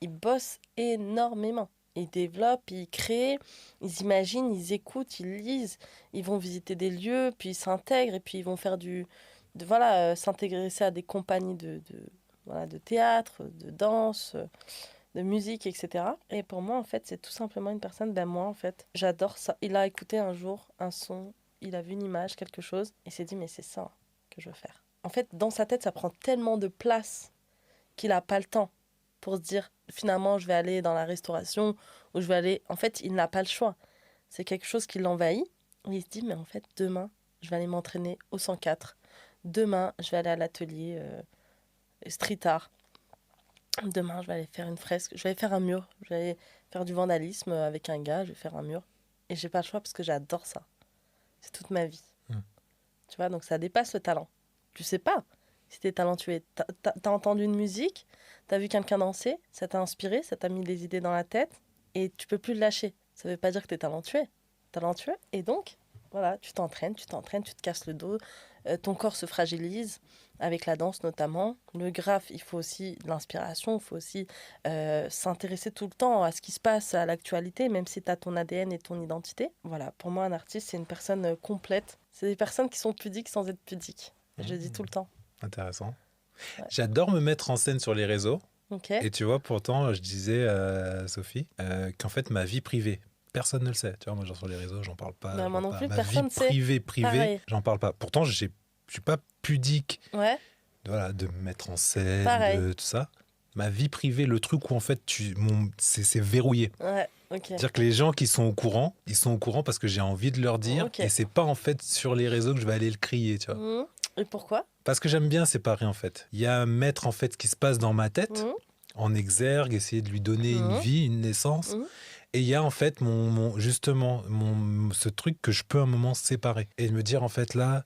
[SPEAKER 2] Ils bossent énormément. Ils développent, ils créent, ils imaginent, ils écoutent, ils lisent. Ils vont visiter des lieux, puis ils s'intègrent, et puis ils vont faire s'intégrer à des compagnies de théâtre, de danse, de musique, etc. Et pour moi, en fait, c'est tout simplement une personne, moi, en fait, j'adore ça. Il a écouté un jour un son, il a vu une image, quelque chose, et s'est dit, mais c'est ça que je veux faire. En fait, dans sa tête, ça prend tellement de place qu'il n'a pas le temps pour se dire, finalement, je vais aller dans la restauration, ou je vais aller... En fait, il n'a pas le choix. C'est quelque chose qui l'envahit, et il se dit, mais en fait, demain, je vais aller m'entraîner au 104. Demain, je vais aller à l'atelier street art. Demain, je vais aller faire une fresque, je vais aller faire un mur, je vais aller faire du vandalisme avec un gars, je vais faire un mur. Et j'ai pas le choix parce que j'adore ça. C'est toute ma vie. Tu vois, donc ça dépasse le talent. Tu sais pas si t'es talentueux. T'as entendu une musique, t'as vu quelqu'un danser, ça t'a inspiré, ça t'a mis des idées dans la tête et tu peux plus le lâcher. Ça veut pas dire que t'es talentueux. Et donc, voilà, tu t'entraînes, tu te casses le dos, ton corps se fragilise. Avec la danse notamment. Le graphe, il faut aussi de l'inspiration, il faut aussi s'intéresser tout le temps à ce qui se passe, à l'actualité, même si tu as ton ADN et ton identité. Voilà, pour moi, un artiste, c'est une personne complète. C'est des personnes qui sont pudiques sans être pudiques. Je le dis tout le temps.
[SPEAKER 1] Intéressant. Ouais. J'adore me mettre en scène sur les réseaux. Et tu vois, pourtant, je disais à Sophie qu'en fait, ma vie privée, personne ne le sait. Tu vois, moi, genre sur les réseaux, j'en parle pas.
[SPEAKER 2] Moi non plus,
[SPEAKER 1] ma
[SPEAKER 2] personne
[SPEAKER 1] vie
[SPEAKER 2] sait.
[SPEAKER 1] privée, j'en parle pas. Pourtant, je suis pas pudique de me mettre en scène, de tout ça. Ma vie privée, le truc où en fait c'est verrouillé. C'est-à-dire que les gens qui sont au courant, ils sont au courant parce que j'ai envie de leur dire et c'est pas en fait sur les réseaux que je vais aller le crier, tu vois.
[SPEAKER 2] Et pourquoi ?
[SPEAKER 1] Parce que j'aime bien séparer en fait. Il y a mettre en fait ce qui se passe dans ma tête en exergue, essayer de lui donner une vie, une naissance. Et il y a en fait ce truc que je peux à un moment séparer et me dire en fait là,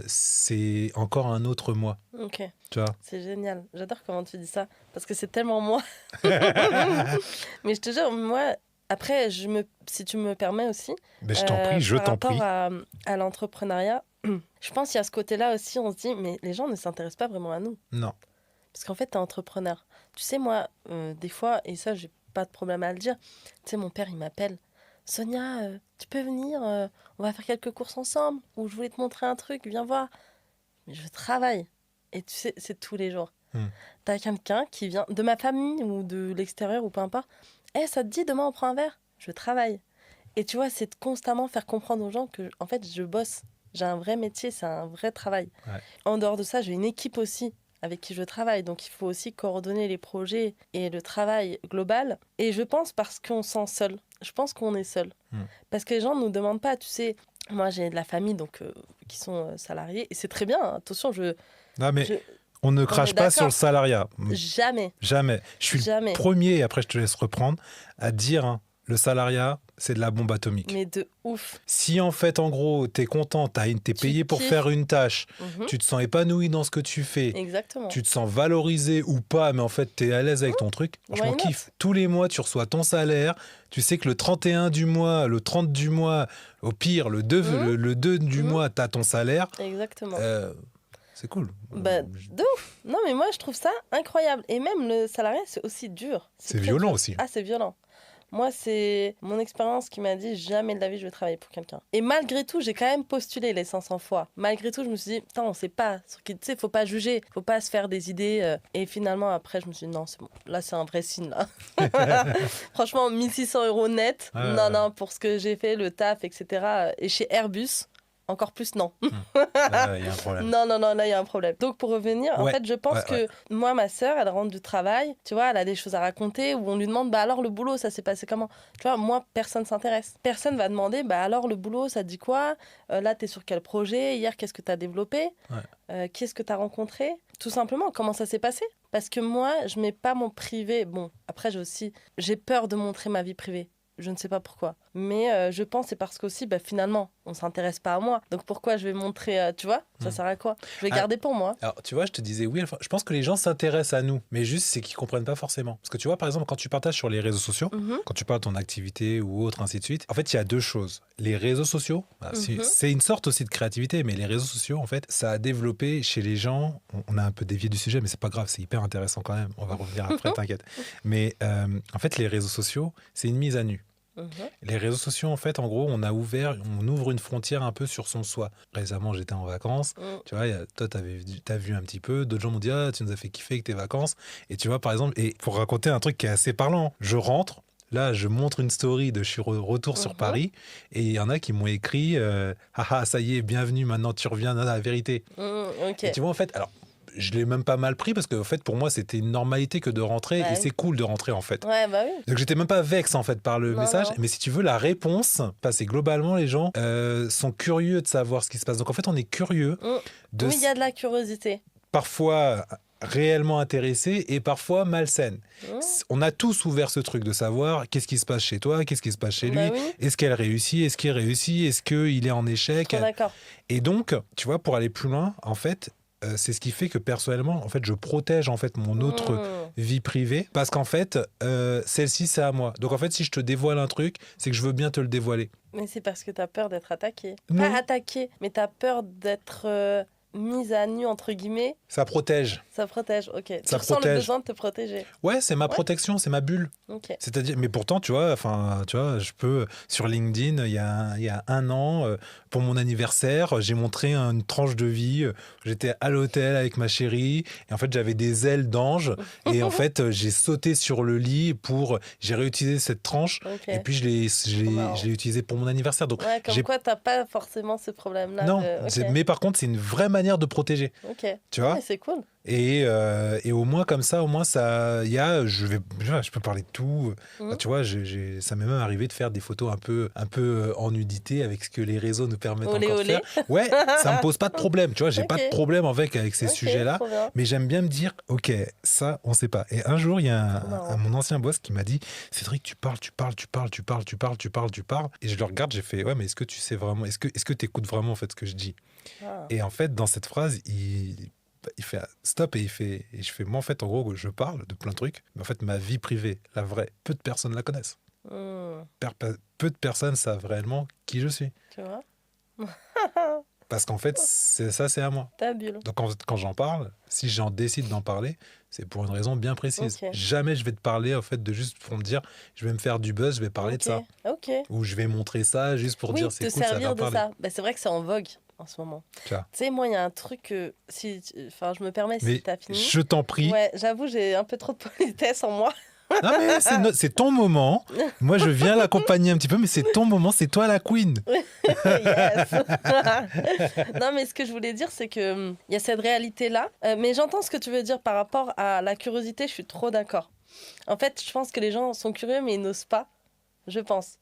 [SPEAKER 1] c'est encore un autre moi.
[SPEAKER 2] Ok.
[SPEAKER 1] Tu vois ?
[SPEAKER 2] C'est génial. J'adore comment tu dis ça parce que c'est tellement moi. Mais je te jure, moi, après, si tu me permets aussi.
[SPEAKER 1] Mais je t'en prie,
[SPEAKER 2] par rapport à l'entrepreneuriat, je pense qu'il y a ce côté-là aussi. On se dit, mais les gens ne s'intéressent pas vraiment à nous.
[SPEAKER 1] Non.
[SPEAKER 2] Parce qu'en fait, t'es entrepreneur. Tu sais, moi, des fois, et ça, j'ai pas de problème à le dire. Tu sais, mon père, il m'appelle. Sonia, tu peux venir, on va faire quelques courses ensemble. Ou je voulais te montrer un truc, viens voir. Mais je travaille. Et tu sais, c'est tous les jours. T'as quelqu'un qui vient de ma famille ou de l'extérieur ou peu importe. Ça te dit, demain, on prend un verre ? Je travaille. Et tu vois, c'est de constamment faire comprendre aux gens que, en fait, je bosse. J'ai un vrai métier, c'est un vrai travail. Ouais. En dehors de ça, j'ai une équipe aussi avec qui je travaille. Donc, il faut aussi coordonner les projets et le travail global. Et je pense parce qu'on se sent seul. Je pense qu'on est seul. Parce que les gens ne nous demandent pas, tu sais... Moi, j'ai de la famille donc, qui sont salariés. Et c'est très bien, hein. Attention,
[SPEAKER 1] Non, mais
[SPEAKER 2] Je-
[SPEAKER 1] on ne
[SPEAKER 2] est
[SPEAKER 1] crache pas sur le
[SPEAKER 2] d'accord.
[SPEAKER 1] salariat.
[SPEAKER 2] Jamais,
[SPEAKER 1] Jamais. Je suis
[SPEAKER 2] jamais.
[SPEAKER 1] le premier, et après je te laisse reprendre, à dire hein, le salariat, c'est de la bombe atomique.
[SPEAKER 2] Mais de ouf.
[SPEAKER 1] Si en fait, en gros, t'es content, t'es payé pour
[SPEAKER 2] kiffes.
[SPEAKER 1] faire une tâche,
[SPEAKER 2] Mhm.
[SPEAKER 1] tu te sens épanoui dans ce que tu fais,
[SPEAKER 2] Exactement.
[SPEAKER 1] tu te sens valorisé ou pas, mais en fait, t'es à l'aise avec ton truc, franchement,
[SPEAKER 2] Why not?
[SPEAKER 1] kiffe. Tous les mois, tu reçois ton salaire, tu sais que le 31 du mois, le 30 du mois, au pire, le 2, le 2 du mois, t'as ton salaire.
[SPEAKER 2] Exactement.
[SPEAKER 1] C'est cool.
[SPEAKER 2] Bah, de ouf. Non, mais moi, je trouve ça incroyable. Et même le salariat, c'est aussi dur.
[SPEAKER 1] C'est
[SPEAKER 2] très
[SPEAKER 1] violent
[SPEAKER 2] dur.
[SPEAKER 1] aussi.
[SPEAKER 2] Ah, c'est violent. Moi, c'est mon expérience qui m'a dit jamais de la vie je vais travailler pour quelqu'un. Et malgré tout, j'ai quand même postulé les 500 fois. Malgré tout, je me suis dit, putain, on sait pas. Tu sais, faut pas juger, faut pas se faire des idées. Et finalement, après, je me suis dit, non, c'est bon. Là, c'est un vrai signe, là. Franchement, 1600 € net. Non, pour ce que j'ai fait, le taf, etc. Et chez Airbus, encore plus, non.
[SPEAKER 1] Là, il y a un problème.
[SPEAKER 2] Non, là, il y a un problème. Donc, pour revenir, en
[SPEAKER 1] Ouais,
[SPEAKER 2] fait, je pense que moi, ma sœur, elle rentre du travail, tu vois, elle a des choses à raconter, où on lui demande, bah alors, le boulot, ça s'est passé comment? Tu vois, moi, personne s'intéresse. Personne va demander, bah alors, le boulot, ça dit quoi? Là, t'es sur quel projet? Hier, qu'est-ce que t'as développé? Qui est-ce que t'as rencontré? Tout simplement, comment ça s'est passé? Parce que moi, je mets pas mon privé. Bon, après, j'ai peur de montrer ma vie privée. Je ne sais pas pourquoi. Mais je pense que c'est parce qu'aussi, bah, finalement, on ne s'intéresse pas à moi. Donc pourquoi je vais montrer, tu vois, ça sert à quoi? Je vais garder pour moi.
[SPEAKER 1] Alors, tu vois, je te disais oui. Enfin, je pense que les gens s'intéressent à nous. Mais juste, c'est qu'ils ne comprennent pas forcément. Parce que tu vois, par exemple, quand tu partages sur les réseaux sociaux, quand tu parles de ton activité ou autre, ainsi de suite, en fait, il y a deux choses. Les réseaux sociaux, c'est une sorte aussi de créativité, mais les réseaux sociaux, en fait, ça a développé chez les gens, on a un peu dévié du sujet, mais c'est pas grave, c'est hyper intéressant quand même. On va revenir après, t'inquiète. Mais en fait, les réseaux sociaux, c'est une mise à nu. Les réseaux sociaux, en fait, en gros, on ouvre une frontière un peu sur son soi. Récemment, j'étais en vacances. Tu vois, toi, t'as vu un petit peu. D'autres gens m'ont dit, ah, tu nous as fait kiffer avec tes vacances. Et tu vois, par exemple, et pour raconter un truc qui est assez parlant, je rentre. Là, je montre une story de je suis retour sur Paris. Et il y en a qui m'ont écrit, haha, ça y est, bienvenue, maintenant tu reviens à la vérité. Et tu vois, en fait, alors, je l'ai même pas mal pris parce que en fait pour moi c'était une normalité que de rentrer et c'est cool de rentrer en fait.
[SPEAKER 2] Ouais, bah oui.
[SPEAKER 1] Donc j'étais même pas vexe en fait par le message, mais si tu veux la réponse, c'est globalement les gens sont curieux de savoir ce qui se passe. Donc en fait on est curieux de
[SPEAKER 2] oui, il y a de la curiosité.
[SPEAKER 1] Parfois réellement intéressé et parfois malsaine. On a tous ouvert ce truc de savoir qu'est-ce qui se passe chez toi, qu'est-ce qui se passe chez lui, est-ce qu'elle réussit, est-ce qu'il réussit, est-ce qu'il est en échec.
[SPEAKER 2] D'accord.
[SPEAKER 1] Et donc, tu vois, pour aller plus loin, en fait, c'est ce qui fait que personnellement, en fait, je protège en fait mon autre vie privée parce qu'en fait, celle-ci c'est à moi. Donc en fait, si je te dévoile un truc, c'est que je veux bien te le dévoiler.
[SPEAKER 2] Mais c'est parce que t'as peur d'être attaqué.
[SPEAKER 1] Non.
[SPEAKER 2] Pas attaqué, mais t'as peur d'être mise à nu entre guillemets.
[SPEAKER 1] Ça protège.
[SPEAKER 2] Ça protège, ok.
[SPEAKER 1] Ça
[SPEAKER 2] tu ressens
[SPEAKER 1] protège.
[SPEAKER 2] le besoin de te protéger.
[SPEAKER 1] Ouais, c'est ma protection, c'est ma bulle.
[SPEAKER 2] Okay.
[SPEAKER 1] C'est-à-dire, mais pourtant, tu vois, je peux sur LinkedIn, il y a un an, pour mon anniversaire, j'ai montré une tranche de vie. J'étais à l'hôtel avec ma chérie, et en fait, j'avais des ailes d'ange, et en fait, j'ai sauté sur le lit j'ai réutilisé cette tranche, et puis je l'ai utilisée pour mon anniversaire. Donc,
[SPEAKER 2] comme quoi, t'as pas forcément ce problème-là.
[SPEAKER 1] Non, mais par contre, c'est une vraie manière de protéger.
[SPEAKER 2] Ok.
[SPEAKER 1] Tu vois,
[SPEAKER 2] c'est cool.
[SPEAKER 1] Et au moins comme ça, je peux parler de tout. Tu vois, ça m'est même arrivé de faire des photos un peu en nudité avec ce que les réseaux nous permettent encore de faire. Ouais, ça me pose pas de problème. Tu vois, j'ai pas de problème avec ces sujets-là. Mais j'aime bien me dire, ok, ça, on sait pas. Et un jour, il y a mon ancien boss qui m'a dit, Cédric, tu parles. Et je le regarde, j'ai fait, ouais, mais est-ce que tu sais vraiment, est-ce que tu écoutes vraiment en fait ce que je dis? Et en fait, dans cette phrase, il fait stop et je fais, moi en fait en gros je parle de plein de trucs, mais en fait ma vie privée, la vraie, peu de personnes la connaissent. Peu de personnes savent réellement qui je suis.
[SPEAKER 2] Tu vois.
[SPEAKER 1] Parce qu'en fait c'est à moi.
[SPEAKER 2] Ta bulle.
[SPEAKER 1] Donc quand j'en parle, si j'en décide d'en parler, c'est pour une raison bien précise. Jamais je vais te parler en fait de juste pour me dire je vais me faire du buzz, je vais parler de ça. Ou je vais montrer ça juste pour dire c'est cool, ça va parler.
[SPEAKER 2] Ça. Bah, c'est vrai que c'est en vogue en ce moment. Tu sais, moi, il y a un truc que... je me permets, si t'as fini...
[SPEAKER 1] Je t'en prie.
[SPEAKER 2] Ouais, j'avoue, j'ai un peu trop de politesse en moi.
[SPEAKER 1] Non, mais c'est ton moment. Moi, je viens l'accompagner un petit peu, mais c'est ton moment, c'est toi la queen.
[SPEAKER 2] Yes. Non, mais ce que je voulais dire, c'est qu'il y a cette réalité-là. Mais j'entends ce que tu veux dire par rapport à la curiosité, je suis trop d'accord. En fait, je pense que les gens sont curieux, mais ils n'osent pas. Je pense.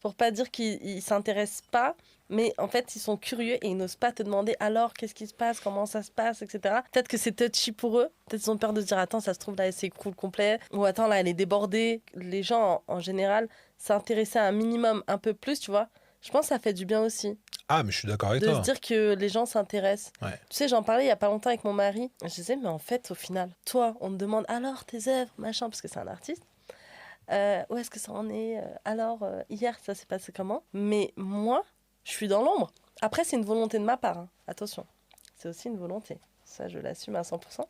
[SPEAKER 2] pour pas dire qu'ils s'intéressent pas, mais en fait, ils sont curieux et ils n'osent pas te demander alors qu'est-ce qui se passe, comment ça se passe, etc. Peut-être que c'est touchy pour eux. Peut-être qu'ils ont peur de se dire attends, ça se trouve là, c'est cool complet. Ou attends, là, elle est débordée. Les gens, en général, s'intéressaient un minimum, un peu plus, tu vois. Je pense que ça fait du bien aussi.
[SPEAKER 1] Ah, mais je suis d'accord avec
[SPEAKER 2] De
[SPEAKER 1] toi.
[SPEAKER 2] se dire que les gens s'intéressent.
[SPEAKER 1] Ouais.
[SPEAKER 2] Tu sais, j'en parlais il y a pas longtemps avec mon mari. Je disais, mais en fait, au final, toi, on te demande alors tes œuvres, machin, parce que c'est un artiste. Où est-ce que ça en est alors, hier, ça s'est passé comment? Mais moi, je suis dans l'ombre. Après, c'est une volonté de ma part. Hein. Attention, c'est aussi une volonté. Ça, je l'assume à 100%.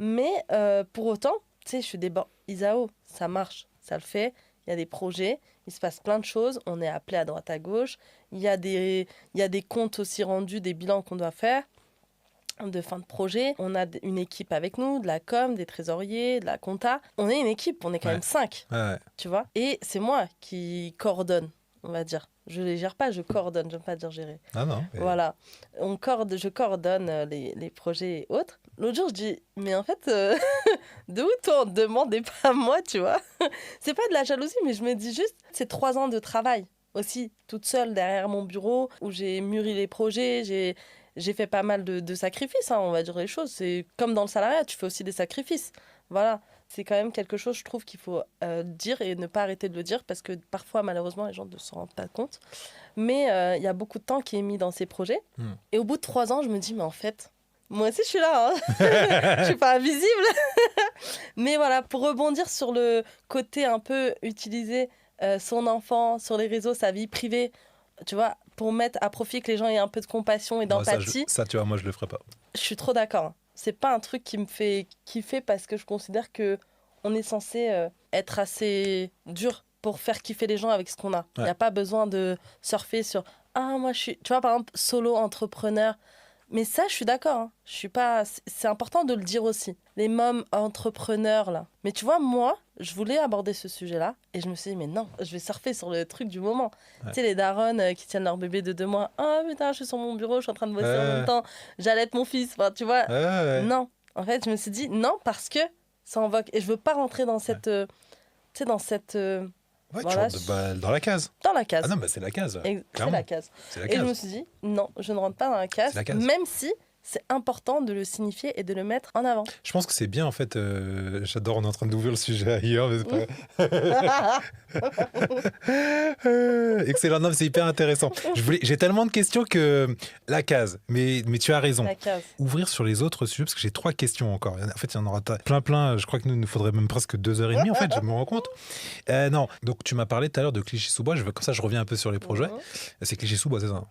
[SPEAKER 2] Mais pour autant, tu sais, je suis débordée. Isao, ça marche, ça le fait. Il y a des projets, il se passe plein de choses. On est appelé à droite à gauche. Il y a des comptes aussi rendus, des bilans qu'on doit faire de fin de projet. On a une équipe avec nous, de la com, des trésoriers, de la compta. On est une équipe, on est quand même 5, tu vois. Et c'est moi qui coordonne, on va dire. Je ne les gère pas, je coordonne, je ne veux pas dire gérer.
[SPEAKER 1] Ah non.
[SPEAKER 2] Mais... Voilà. Je coordonne les projets et autres. L'autre jour, je dis, mais en fait, de où toi on te demande et pas moi, tu vois. C'est pas de la jalousie, mais je me dis juste, c'est 3 ans de travail aussi, toute seule derrière mon bureau, où j'ai mûri les projets, j'ai fait pas mal de sacrifices, hein, on va dire les choses. C'est comme dans le salariat, tu fais aussi des sacrifices. Voilà, c'est quand même quelque chose, je trouve, qu'il faut dire et ne pas arrêter de le dire parce que parfois, malheureusement, les gens ne s'en rendent pas compte. Mais il y a beaucoup de temps qui est mis dans ces projets. Et au bout de 3 ans, je me dis, mais en fait, moi aussi, je suis là. Hein. Je suis pas invisible. Mais voilà, pour rebondir sur le côté un peu utiliser son enfant sur les réseaux, sa vie privée, tu vois, pour mettre à profit que les gens aient un peu de compassion et d'empathie.
[SPEAKER 1] Ça, tu vois, moi, je le ferais pas.
[SPEAKER 2] Je suis trop d'accord. C'est pas un truc qui me fait kiffer parce que je considère que on est censé être assez dur pour faire kiffer les gens avec ce qu'on a. Il n'y a pas besoin de surfer sur « Ah, moi, je suis... » Tu vois, par exemple, solo entrepreneur. Mais ça, je suis d'accord. Hein. Je suis pas... C'est important de le dire aussi. Les mômes entrepreneurs, là. Mais tu vois, moi, je voulais aborder ce sujet-là. Et je me suis dit, mais non, je vais surfer sur le truc du moment. Tu sais, les darons qui tiennent leur bébé de 2 mois. « Ah, putain, je suis sur mon bureau, je suis en train de bosser en même temps. J'allaite mon fils. » Enfin, tu vois. Non. En fait, je me suis dit, non, parce que ça invoque... Et je veux pas rentrer dans cette... tu sais, dans cette...
[SPEAKER 1] Ouais, voilà, tu rentres dans la case.
[SPEAKER 2] Dans la case.
[SPEAKER 1] Ah non, bah c'est la case.
[SPEAKER 2] C'est la case. Et je me suis dit, non, je ne rentre pas dans la case. Même si c'est important de le signifier et de le mettre en avant.
[SPEAKER 1] Je pense que c'est bien, en fait. J'adore, on est en train d'ouvrir le sujet ailleurs. Mais c'est pas... Excellent, non, c'est hyper intéressant. J'ai tellement de questions que la case, mais tu as raison.
[SPEAKER 2] La case.
[SPEAKER 1] Ouvrir sur les autres sujets, parce que j'ai 3 questions encore. En fait, il y en aura plein. Je crois que nous faudrait même presque 2h30, en fait, je me rends compte. Non, donc tu m'as parlé tout à l'heure de Clichy-sous-Bois. Comme ça, je reviens un peu sur les projets. C'est Clichy-sous-Bois, c'est ça?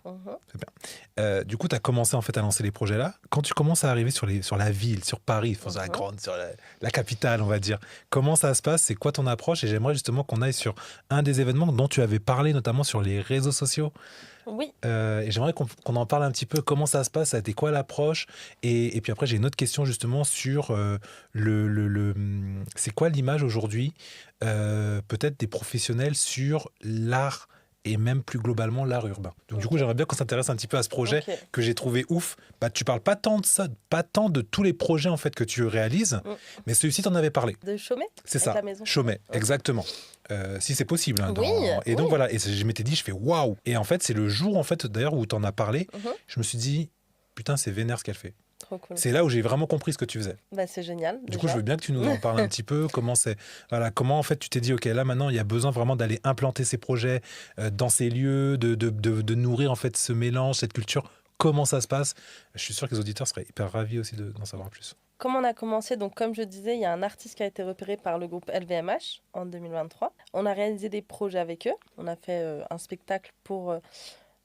[SPEAKER 1] C'est bien. Du coup, tu as commencé en fait à lancer les projets là. Quand tu commences à arriver sur la ville, sur Paris, sur la grande, sur la capitale, on va dire, comment ça se passe? C'est quoi ton approche? Et j'aimerais justement qu'on aille sur un des événements dont tu avais parlé, notamment sur les réseaux sociaux.
[SPEAKER 2] Oui.
[SPEAKER 1] Et j'aimerais qu'on en parle un petit peu. Comment ça se passe? Ça a été quoi l'approche? Et puis après, j'ai une autre question justement sur c'est quoi l'image aujourd'hui, peut-être des professionnels sur l'art et même plus globalement l'art urbain. Donc du coup, j'aimerais bien qu'on s'intéresse un petit peu à ce projet que j'ai trouvé ouf. Tu parles pas tant de ça, pas tant de tous les projets en fait que tu réalises, mais celui-ci, tu en avais parlé.
[SPEAKER 2] De Chaumet?
[SPEAKER 1] C'est ça, Chaumet, exactement. Si c'est possible. Hein, et donc voilà, et je m'étais dit, je fais waouh. Et en fait, c'est le jour en fait d'ailleurs où tu en as parlé, je me suis dit, putain, c'est vénère ce qu'elle fait.
[SPEAKER 2] Cool.
[SPEAKER 1] C'est là où j'ai vraiment compris ce que tu faisais.
[SPEAKER 2] Bah, c'est génial.
[SPEAKER 1] Du coup, je veux bien que tu nous en parles un petit peu. Comment en fait tu t'es dit, ok, là maintenant il y a besoin vraiment d'aller implanter ces projets dans ces lieux, de nourrir en fait ce mélange, cette culture. Comment ça se passe? Je suis sûr que les auditeurs seraient hyper ravis aussi d'en savoir plus.
[SPEAKER 2] Comment on a commencé? Donc, comme je disais, il y a un artiste qui a été repéré par le groupe LVMH en 2023. On a réalisé des projets avec eux. On a fait un spectacle pour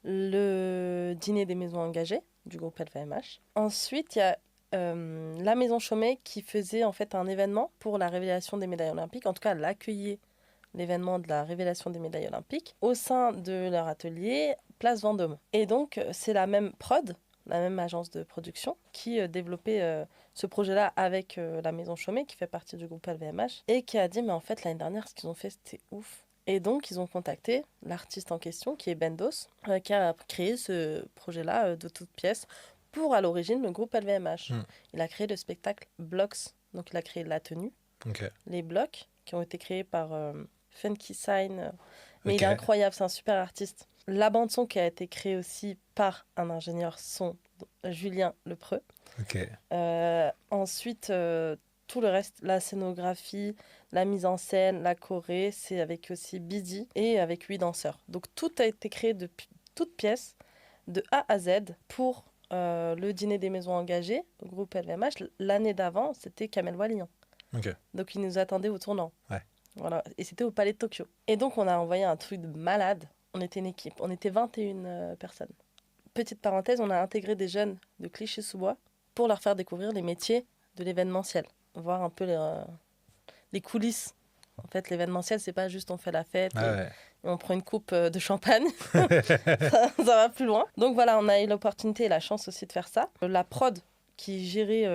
[SPEAKER 2] le dîner des maisons engagées du groupe LVMH. Ensuite, il y a la Maison Chaumet qui faisait en fait un événement pour la révélation des médailles olympiques. En tout cas, elle accueillait l'événement de la révélation des médailles olympiques au sein de leur atelier Place Vendôme. Et donc, c'est la même prod, la même agence de production qui développait ce projet-là avec la Maison Chaumet qui fait partie du groupe LVMH et qui a dit, mais en fait, l'année dernière, ce qu'ils ont fait, c'était ouf. Et donc, ils ont contacté l'artiste en question, qui est Bendos, qui a créé ce projet-là de toutes pièces pour, à l'origine, le groupe LVMH. Il a créé le spectacle Blocks. Donc, il a créé la tenue, les blocs, qui ont été créés par Funky Sign Mais il est incroyable, c'est un super artiste. La bande-son qui a été créée aussi par un ingénieur son, Julien Lepreux. Ensuite, tout le reste, la scénographie, la mise en scène, la choré, c'est avec aussi Bidi et avec 8 danseurs. Donc tout a été créé de toutes pièces, de A à Z, pour le dîner des maisons engagées, au groupe LVMH. L'année d'avant, c'était Kamel Wally. Donc ils nous attendaient au tournant. Voilà. Et c'était au Palais de Tokyo. Et donc on a envoyé un truc de malade. On était une équipe, on était 21 personnes. Petite parenthèse, on a intégré des jeunes de Clichy-sous-Bois pour leur faire découvrir les métiers de l'événementiel, voir un peu les coulisses. En fait, l'événementiel, c'est pas juste on fait la fête et on prend une coupe de champagne. ça va plus loin. Donc voilà, on a eu l'opportunité et la chance aussi de faire ça. La prod qui gérait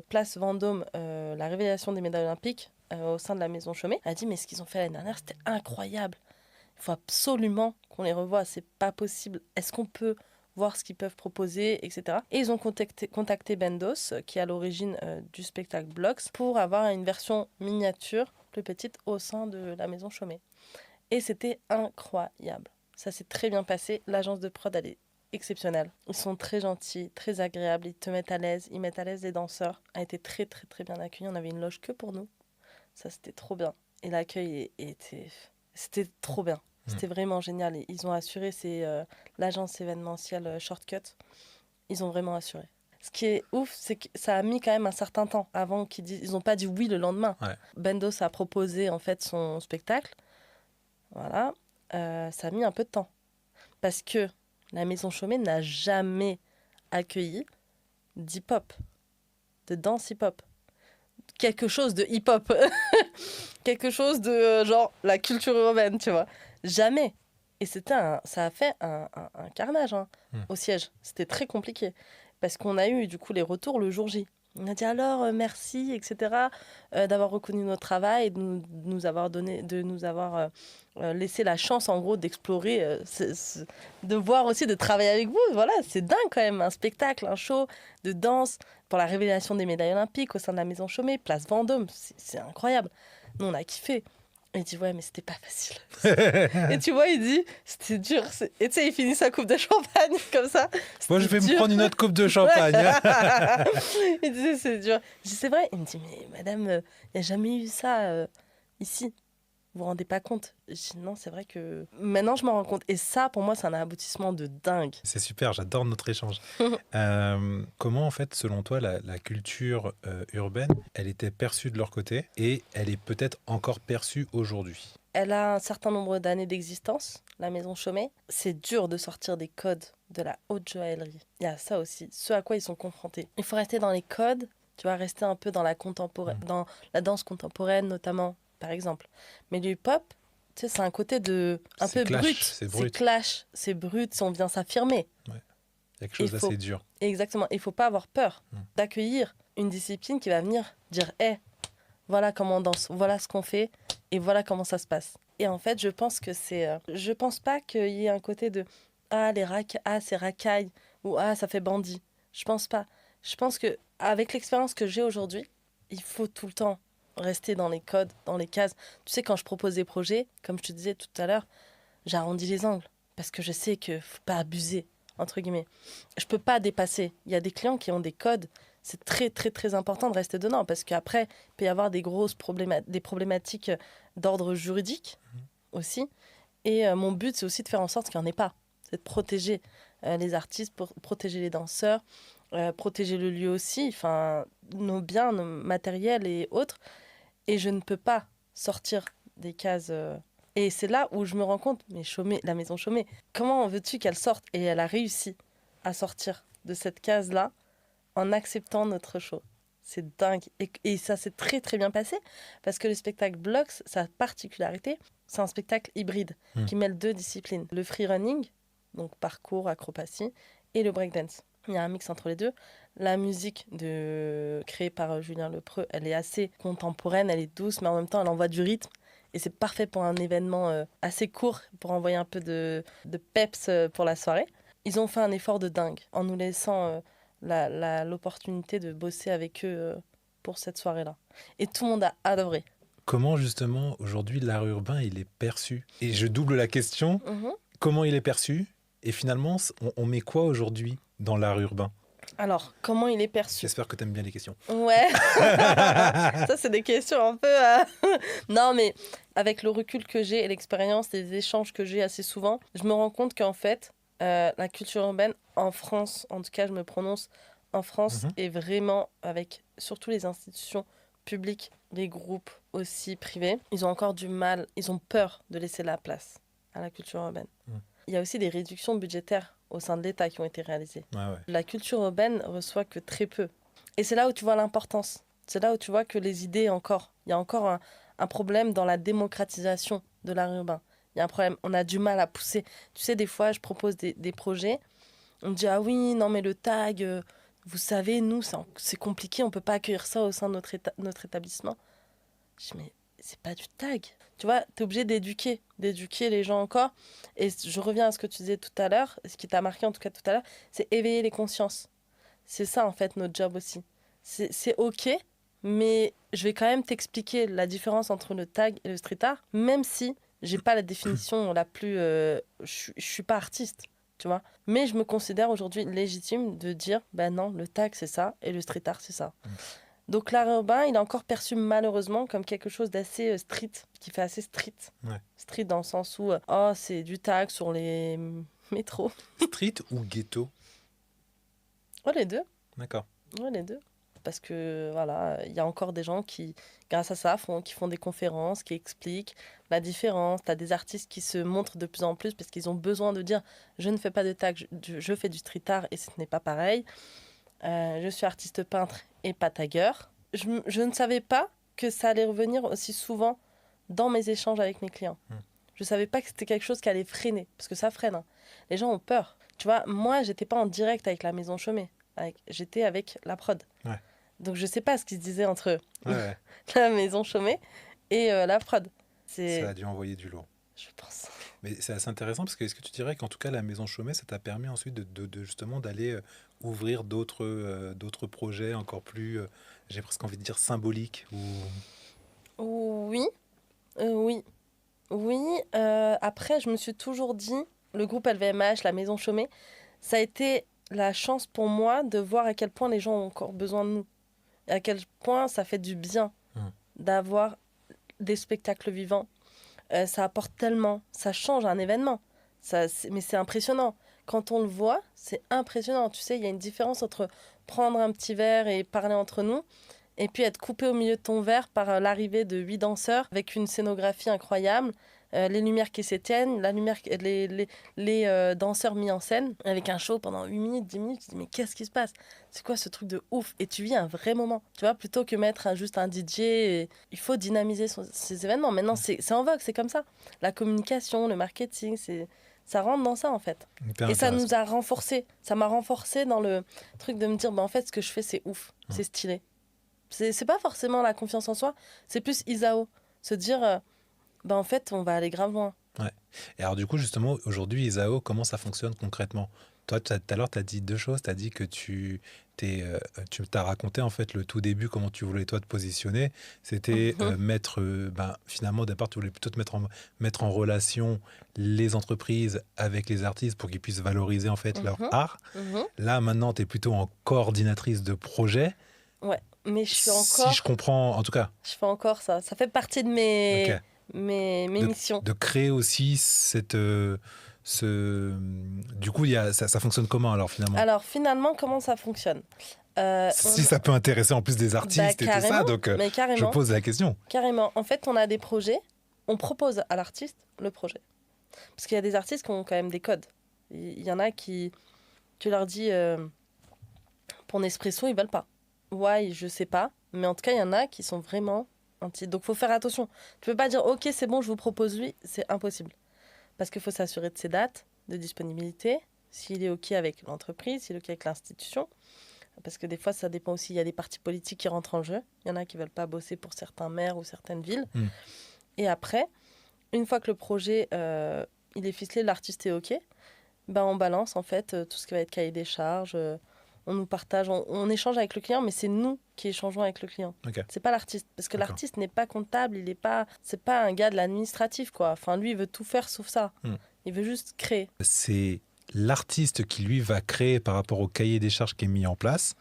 [SPEAKER 2] Place Vendôme, la révélation des médailles olympiques au sein de la Maison Chaumet, a dit mais ce qu'ils ont fait l'année dernière, c'était incroyable. Il faut absolument qu'on les revoie, c'est pas possible. Est-ce qu'on peut voir ce qu'ils peuvent proposer, etc. Et ils ont contacté Bendos, qui est à l'origine du spectacle Blocks, pour avoir une version miniature, plus petite, au sein de la Maison Chaumet. Et c'était incroyable. Ça s'est très bien passé. L'agence de prod, elle est exceptionnelle. Ils sont très gentils, très agréables, ils te mettent à l'aise, ils mettent à l'aise les danseurs. On a été très, très, très bien accueillis. On avait une loge que pour nous. Ça, c'était trop bien. Et l'accueil c'était trop bien. C'était vraiment génial. Et ils ont assuré, c'est l'agence événementielle Shortcut. Ils ont vraiment assuré. Ce qui est ouf, c'est que ça a mis quand même un certain temps avant qu'ils disent. Ils n'ont pas dit oui le lendemain. Bendos a proposé en fait son spectacle. Voilà. Ça a mis un peu de temps. Parce que la Maison Chaumet n'a jamais accueilli d'hip-hop, de danse hip-hop. Quelque chose de hip-hop. Quelque chose de genre la culture urbaine, tu vois. Jamais. Et ça a fait un carnage au siège. C'était très compliqué. Parce qu'on a eu du coup les retours le jour J. On a dit alors merci, etc. D'avoir reconnu notre travail et de nous avoir laissé la chance en gros d'explorer, de voir aussi, de travailler avec vous. Voilà, c'est dingue quand même. Un spectacle, un show de danse pour la révélation des médailles olympiques au sein de la Maison Chaumet, place Vendôme. C'est incroyable. Nous, on a kiffé. Il dit, ouais, mais c'était pas facile. Et tu vois, il dit, c'était dur. Et tu sais, il finit sa coupe de champagne comme ça.
[SPEAKER 1] Moi, je vais me prendre une autre coupe de champagne.
[SPEAKER 2] Il disait, c'est dur. Je dis, c'est vrai. Il me dit, mais madame, il n'y a jamais eu ça ici. Vous vous rendez pas compte? Je dis, non, c'est vrai que maintenant, je m'en rends compte. Et ça, pour moi, c'est un aboutissement de dingue.
[SPEAKER 1] C'est super, j'adore notre échange. Comment, en fait, selon toi, la culture urbaine, elle était perçue de leur côté et elle est peut-être encore perçue aujourd'hui?
[SPEAKER 2] Elle a un certain nombre d'années d'existence, la Maison Chaumet. C'est dur de sortir des codes de la haute joaillerie. Il y a ça aussi, ce à quoi ils sont confrontés. Il faut rester dans les codes, tu vas rester un peu dans dans la danse contemporaine notamment, par exemple. Mais le hip-hop, tu sais, c'est un côté un peu brut.
[SPEAKER 1] C'est brut.
[SPEAKER 2] C'est clash, c'est brut, on vient s'affirmer.
[SPEAKER 1] Ouais. Il y a quelque chose d'assez dur.
[SPEAKER 2] Exactement. Il ne faut pas avoir peur d'accueillir une discipline qui va venir dire « Hey, voilà comment on danse, voilà ce qu'on fait et voilà comment ça se passe. » Et en fait, je pense que je pense pas qu'il y ait un côté de « Ah, c'est racaille » ou « Ah, ça fait bandit ». Je pense pas. Je pense qu'avec l'expérience que j'ai aujourd'hui, il faut tout le temps rester dans les codes, dans les cases. Tu sais, quand je propose des projets, comme je te disais tout à l'heure, j'arrondis les angles parce que je sais qu'il ne faut pas abuser, entre guillemets. Je ne peux pas dépasser. Il y a des clients qui ont des codes. C'est très, très, très important de rester dedans parce qu'après, il peut y avoir des problématiques d'ordre juridique aussi. Et mon but, c'est aussi de faire en sorte qu'il n'y en ait pas. C'est de protéger les artistes, protéger les danseurs, protéger le lieu aussi, enfin, nos biens, nos matériels et autres. Et je ne peux pas sortir des cases. Et c'est là où je me rends compte, mais la Maison Chaumet, comment veux-tu qu'elle sorte? Et elle a réussi à sortir de cette case-là en acceptant notre show. C'est dingue. Et ça s'est très très bien passé parce que le spectacle Blocks, sa particularité, c'est un spectacle hybride qui mêle 2 disciplines. Le free running, donc parcours, acrobatie, et le breakdance. Il y a un mix entre les deux. La musique créée par Julien Lepreux, elle est assez contemporaine, elle est douce, mais en même temps, elle envoie du rythme. Et c'est parfait pour un événement assez court, pour envoyer un peu de peps pour la soirée. Ils ont fait un effort de dingue en nous laissant l'opportunité de bosser avec eux pour cette soirée-là. Et tout le monde a adoré.
[SPEAKER 1] comment justement aujourd'hui l'art urbain il est perçu? Et je double la question,
[SPEAKER 2] Mhm.
[SPEAKER 1] comment il est perçu? Et finalement, on met quoi aujourd'hui dans l'art urbain?
[SPEAKER 2] Alors, comment il est perçu?
[SPEAKER 1] J'espère que tu aimes bien les questions.
[SPEAKER 2] Ouais, ça c'est des questions un peu... Non, mais avec le recul que j'ai et l'expérience, les échanges que j'ai assez souvent, je me rends compte qu'en fait, la culture urbaine en France, en tout cas je me prononce en France,
[SPEAKER 1] Mhm.
[SPEAKER 2] est vraiment avec surtout les institutions publiques, les groupes aussi privés, ils ont encore du mal, ils ont peur de laisser la place à la culture urbaine.
[SPEAKER 1] Mhm.
[SPEAKER 2] Il y a aussi des réductions budgétaires au sein de l'État qui ont été réalisées.
[SPEAKER 1] Ouais, ouais.
[SPEAKER 2] La culture urbaine reçoit que très peu. Et c'est là où tu vois l'importance. C'est là où tu vois que les idées, il y a encore un problème dans la démocratisation de l'art urbain. Il y a un problème, on a du mal à pousser. Tu sais, des fois, je propose des projets. On me dit, ah oui, non, mais le tag, vous savez, nous, c'est compliqué, on ne peut pas accueillir ça au sein de notre établissement. Je dis, mais c'est pas du tag. Tu vois, tu es obligé d'éduquer les gens encore. Et je reviens à ce que tu disais tout à l'heure, ce qui t'a marqué en tout cas tout à l'heure, c'est éveiller les consciences. C'est ça, en fait, notre job aussi. C'est OK, mais je vais quand même t'expliquer la différence entre le tag et le street art, même si j'ai pas la définition la plus... je suis pas artiste, tu vois. Mais je me considère aujourd'hui légitime de dire, ben non, le tag, c'est ça, et le street art, c'est ça. Donc l'art urbain, il est encore perçu malheureusement comme quelque chose d'assez street, qui fait assez street.
[SPEAKER 1] Ouais.
[SPEAKER 2] Street dans le sens où, oh, c'est du tag sur les métros.
[SPEAKER 1] Street ou ghetto?
[SPEAKER 2] Oh, les deux.
[SPEAKER 1] D'accord.
[SPEAKER 2] Ouais, les deux. Parce que voilà, il y a encore des gens qui, grâce à ça, qui font des conférences, qui expliquent la différence. Tu as des artistes qui se montrent de plus en plus parce qu'ils ont besoin de dire je ne fais pas de tag, je fais du street art et ce n'est pas pareil. Je suis artiste peintre et pas tagueur. Je ne savais pas que ça allait revenir aussi souvent dans mes échanges avec mes clients. Je ne savais pas que c'était quelque chose qui allait freiner, parce que ça freine. Hein. Les gens ont peur. Tu vois, moi, j'étais pas en direct avec la maison Chaumet. J'étais avec la prod.
[SPEAKER 1] Ouais.
[SPEAKER 2] Donc, je sais pas ce qui se disait entre
[SPEAKER 1] Ouais.
[SPEAKER 2] la maison Chaumet et la prod.
[SPEAKER 1] Ça a dû envoyer du lourd.
[SPEAKER 2] Je pense.
[SPEAKER 1] Mais c'est assez intéressant parce que est-ce que tu dirais qu'en tout cas la maison Chaumet, ça t'a permis ensuite de justement d'aller ouvrir d'autres projets encore plus, j'ai presque envie de dire symboliques
[SPEAKER 2] Oui, oui, oui. Après, je me suis toujours dit, le groupe LVMH, la maison Chaumet, ça a été la chance pour moi de voir à quel point les gens ont encore besoin de nous. Et à quel point ça fait du bien d'avoir des spectacles vivants. Ça apporte tellement, ça change un événement. Mais c'est impressionnant. Quand on le voit, c'est impressionnant. Tu sais, il y a une différence entre prendre un petit verre et parler entre nous, et puis être coupé au milieu de ton verre par l'arrivée de 8 danseurs avec une scénographie incroyable, les lumières qui s'éteignent, les danseurs mis en scène, avec un show pendant 8 minutes, 10 minutes. Tu te dis, mais qu'est-ce qui se passe? C'est quoi ce truc de ouf? Et tu vis un vrai moment. Tu vois, plutôt que mettre juste un DJ, il faut dynamiser ces événements. Maintenant, c'est en vogue, c'est comme ça. La communication, le marketing, ça rentre dans ça en fait.
[SPEAKER 1] Hyper
[SPEAKER 2] Et ça
[SPEAKER 1] intéressant.
[SPEAKER 2] nous a renforcés. Ça m'a renforcé dans le truc de me dire, bah, en fait, ce que je fais, c'est ouf, c'est stylé. C'est pas forcément la confiance en soi, c'est plus Isao. Se dire, bah, en fait, on va aller grave loin.
[SPEAKER 1] Ouais. Et alors du coup justement aujourd'hui Isao, comment ça fonctionne concrètement? Toi tout à l'heure tu as dit deux choses, tu as dit que tu t'as raconté en fait le tout début comment tu voulais toi te positionner, c'était mettre finalement au départ tu voulais plutôt te mettre en relation les entreprises avec les artistes pour qu'ils puissent valoriser en fait leur art. Là maintenant tu es plutôt en coordinatrice de projet.
[SPEAKER 2] Ouais, mais je suis encore...
[SPEAKER 1] Si je comprends, en tout cas.
[SPEAKER 2] Je fais encore ça. Ça fait partie de mes missions.
[SPEAKER 1] De créer aussi cette... Du coup, ça fonctionne comment alors finalement?
[SPEAKER 2] Alors finalement, comment ça fonctionne?
[SPEAKER 1] Si ça peut intéresser en plus des artistes et tout ça, donc je pose la question.
[SPEAKER 2] Carrément. En fait, on a des projets, on propose à l'artiste le projet. Parce qu'il y a des artistes qui ont quand même des codes. Il y en a qui, tu leur dis, pour Nespresso, ils veulent pas. Ouais, je sais pas. Mais en tout cas, il y en a qui sont vraiment anti. Donc, il faut faire attention. Tu peux pas dire, ok, c'est bon, je vous propose lui. C'est impossible. Parce qu'il faut s'assurer de ses dates de disponibilité, s'il est ok avec l'entreprise, s'il est ok avec l'institution. Parce que des fois, ça dépend aussi. Il y a des partis politiques qui rentrent en jeu. Il y en a qui veulent pas bosser pour certains maires ou certaines villes. Et après, une fois que le projet il est ficelé, l'artiste est ok, ben on balance en fait tout ce qui va être cahier des charges. on nous partage, on échange avec le client, mais c'est nous qui échangeons avec le client.
[SPEAKER 1] Ok.
[SPEAKER 2] C'est pas l'artiste, parce que
[SPEAKER 1] D'accord.
[SPEAKER 2] l'artiste n'est pas comptable, c'est pas un gars de l'administratif, quoi. Enfin, lui, il veut tout faire sauf ça. Il veut juste créer.
[SPEAKER 1] C'est l'artiste qui, lui, va créer par rapport au cahier des charges qui est mis en place.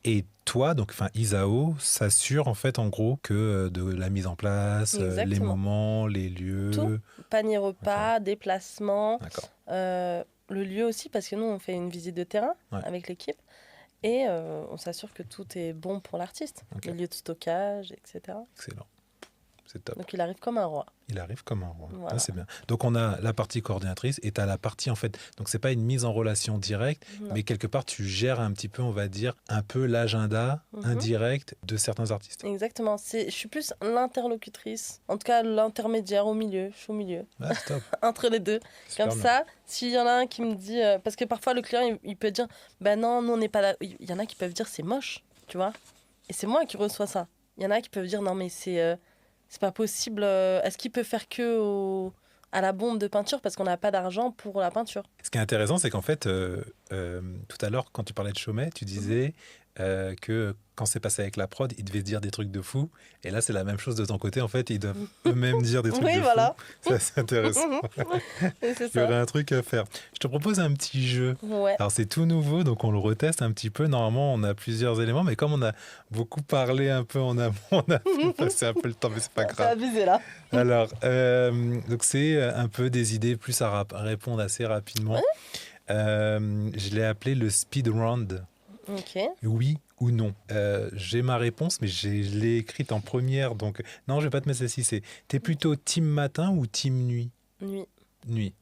[SPEAKER 1] Et toi, donc, Isao, s'assure, en fait, en gros, que de la mise en place, les
[SPEAKER 2] Exactement.
[SPEAKER 1] moments, les lieux.
[SPEAKER 2] Tout. Panier repas, déplacement,
[SPEAKER 1] D'accord.
[SPEAKER 2] le lieu aussi, parce que nous, on fait une visite de terrain avec l'équipe. Et on s'assure que tout est bon pour l'artiste.
[SPEAKER 1] Ok.
[SPEAKER 2] Les lieux de stockage, etc.
[SPEAKER 1] Excellent. C'est top.
[SPEAKER 2] Donc il arrive comme un roi.
[SPEAKER 1] Il arrive comme un roi.
[SPEAKER 2] Voilà.
[SPEAKER 1] Ah, c'est bien. Donc on a la partie coordinatrice et tu as la partie en fait. Donc c'est pas une mise en relation directe,
[SPEAKER 2] Non.
[SPEAKER 1] mais quelque part tu gères un petit peu, on va dire, un peu l'agenda indirect de certains artistes.
[SPEAKER 2] Exactement. Je suis plus l'interlocutrice, en tout cas l'intermédiaire au milieu. Je suis au milieu,
[SPEAKER 1] Ah, c'est top.
[SPEAKER 2] entre les deux.
[SPEAKER 1] Super
[SPEAKER 2] Comme
[SPEAKER 1] bien.
[SPEAKER 2] ça, s'il y en a un qui me dit... parce que parfois le client, il peut dire, ben non, nous on n'est pas là. Il y en a qui peuvent dire, c'est moche, tu vois. Et c'est moi qui reçois ça. Il y en a qui peuvent dire, non mais c'est pas possible. Est-ce qu'il peut faire que à la bombe de peinture parce qu'on n'a pas d'argent pour la peinture?
[SPEAKER 1] Ce qui est intéressant, c'est qu'en fait, tout à l'heure, quand tu parlais de Chaumet, tu disais que quand c'est passé avec la prod, ils devaient dire des trucs de fou. Et là, c'est la même chose de ton côté. En fait, ils doivent eux-mêmes dire des trucs
[SPEAKER 2] Oui,
[SPEAKER 1] de
[SPEAKER 2] voilà.
[SPEAKER 1] fou. Ça, c'est intéressant.
[SPEAKER 2] Et c'est
[SPEAKER 1] Il y aurait
[SPEAKER 2] ça.
[SPEAKER 1] un truc à faire. Je te propose un petit jeu.
[SPEAKER 2] Ouais.
[SPEAKER 1] Alors, c'est tout nouveau, donc on le reteste un petit peu. Normalement, on a plusieurs éléments, mais comme on a beaucoup parlé un peu en amont, on a passé un peu le temps, mais c'est pas
[SPEAKER 2] C'est
[SPEAKER 1] grave.
[SPEAKER 2] abusé là.
[SPEAKER 1] Alors, donc c'est un peu des idées plus à répondre assez rapidement. Je l'ai appelé le speed round.
[SPEAKER 2] Ok.
[SPEAKER 1] Oui ou non. J'ai ma réponse, mais je l'ai écrite en première, donc non, je vais pas te mettre celle-ci. T'es plutôt team matin ou team nuit?
[SPEAKER 2] Nuit.
[SPEAKER 1] Nuit.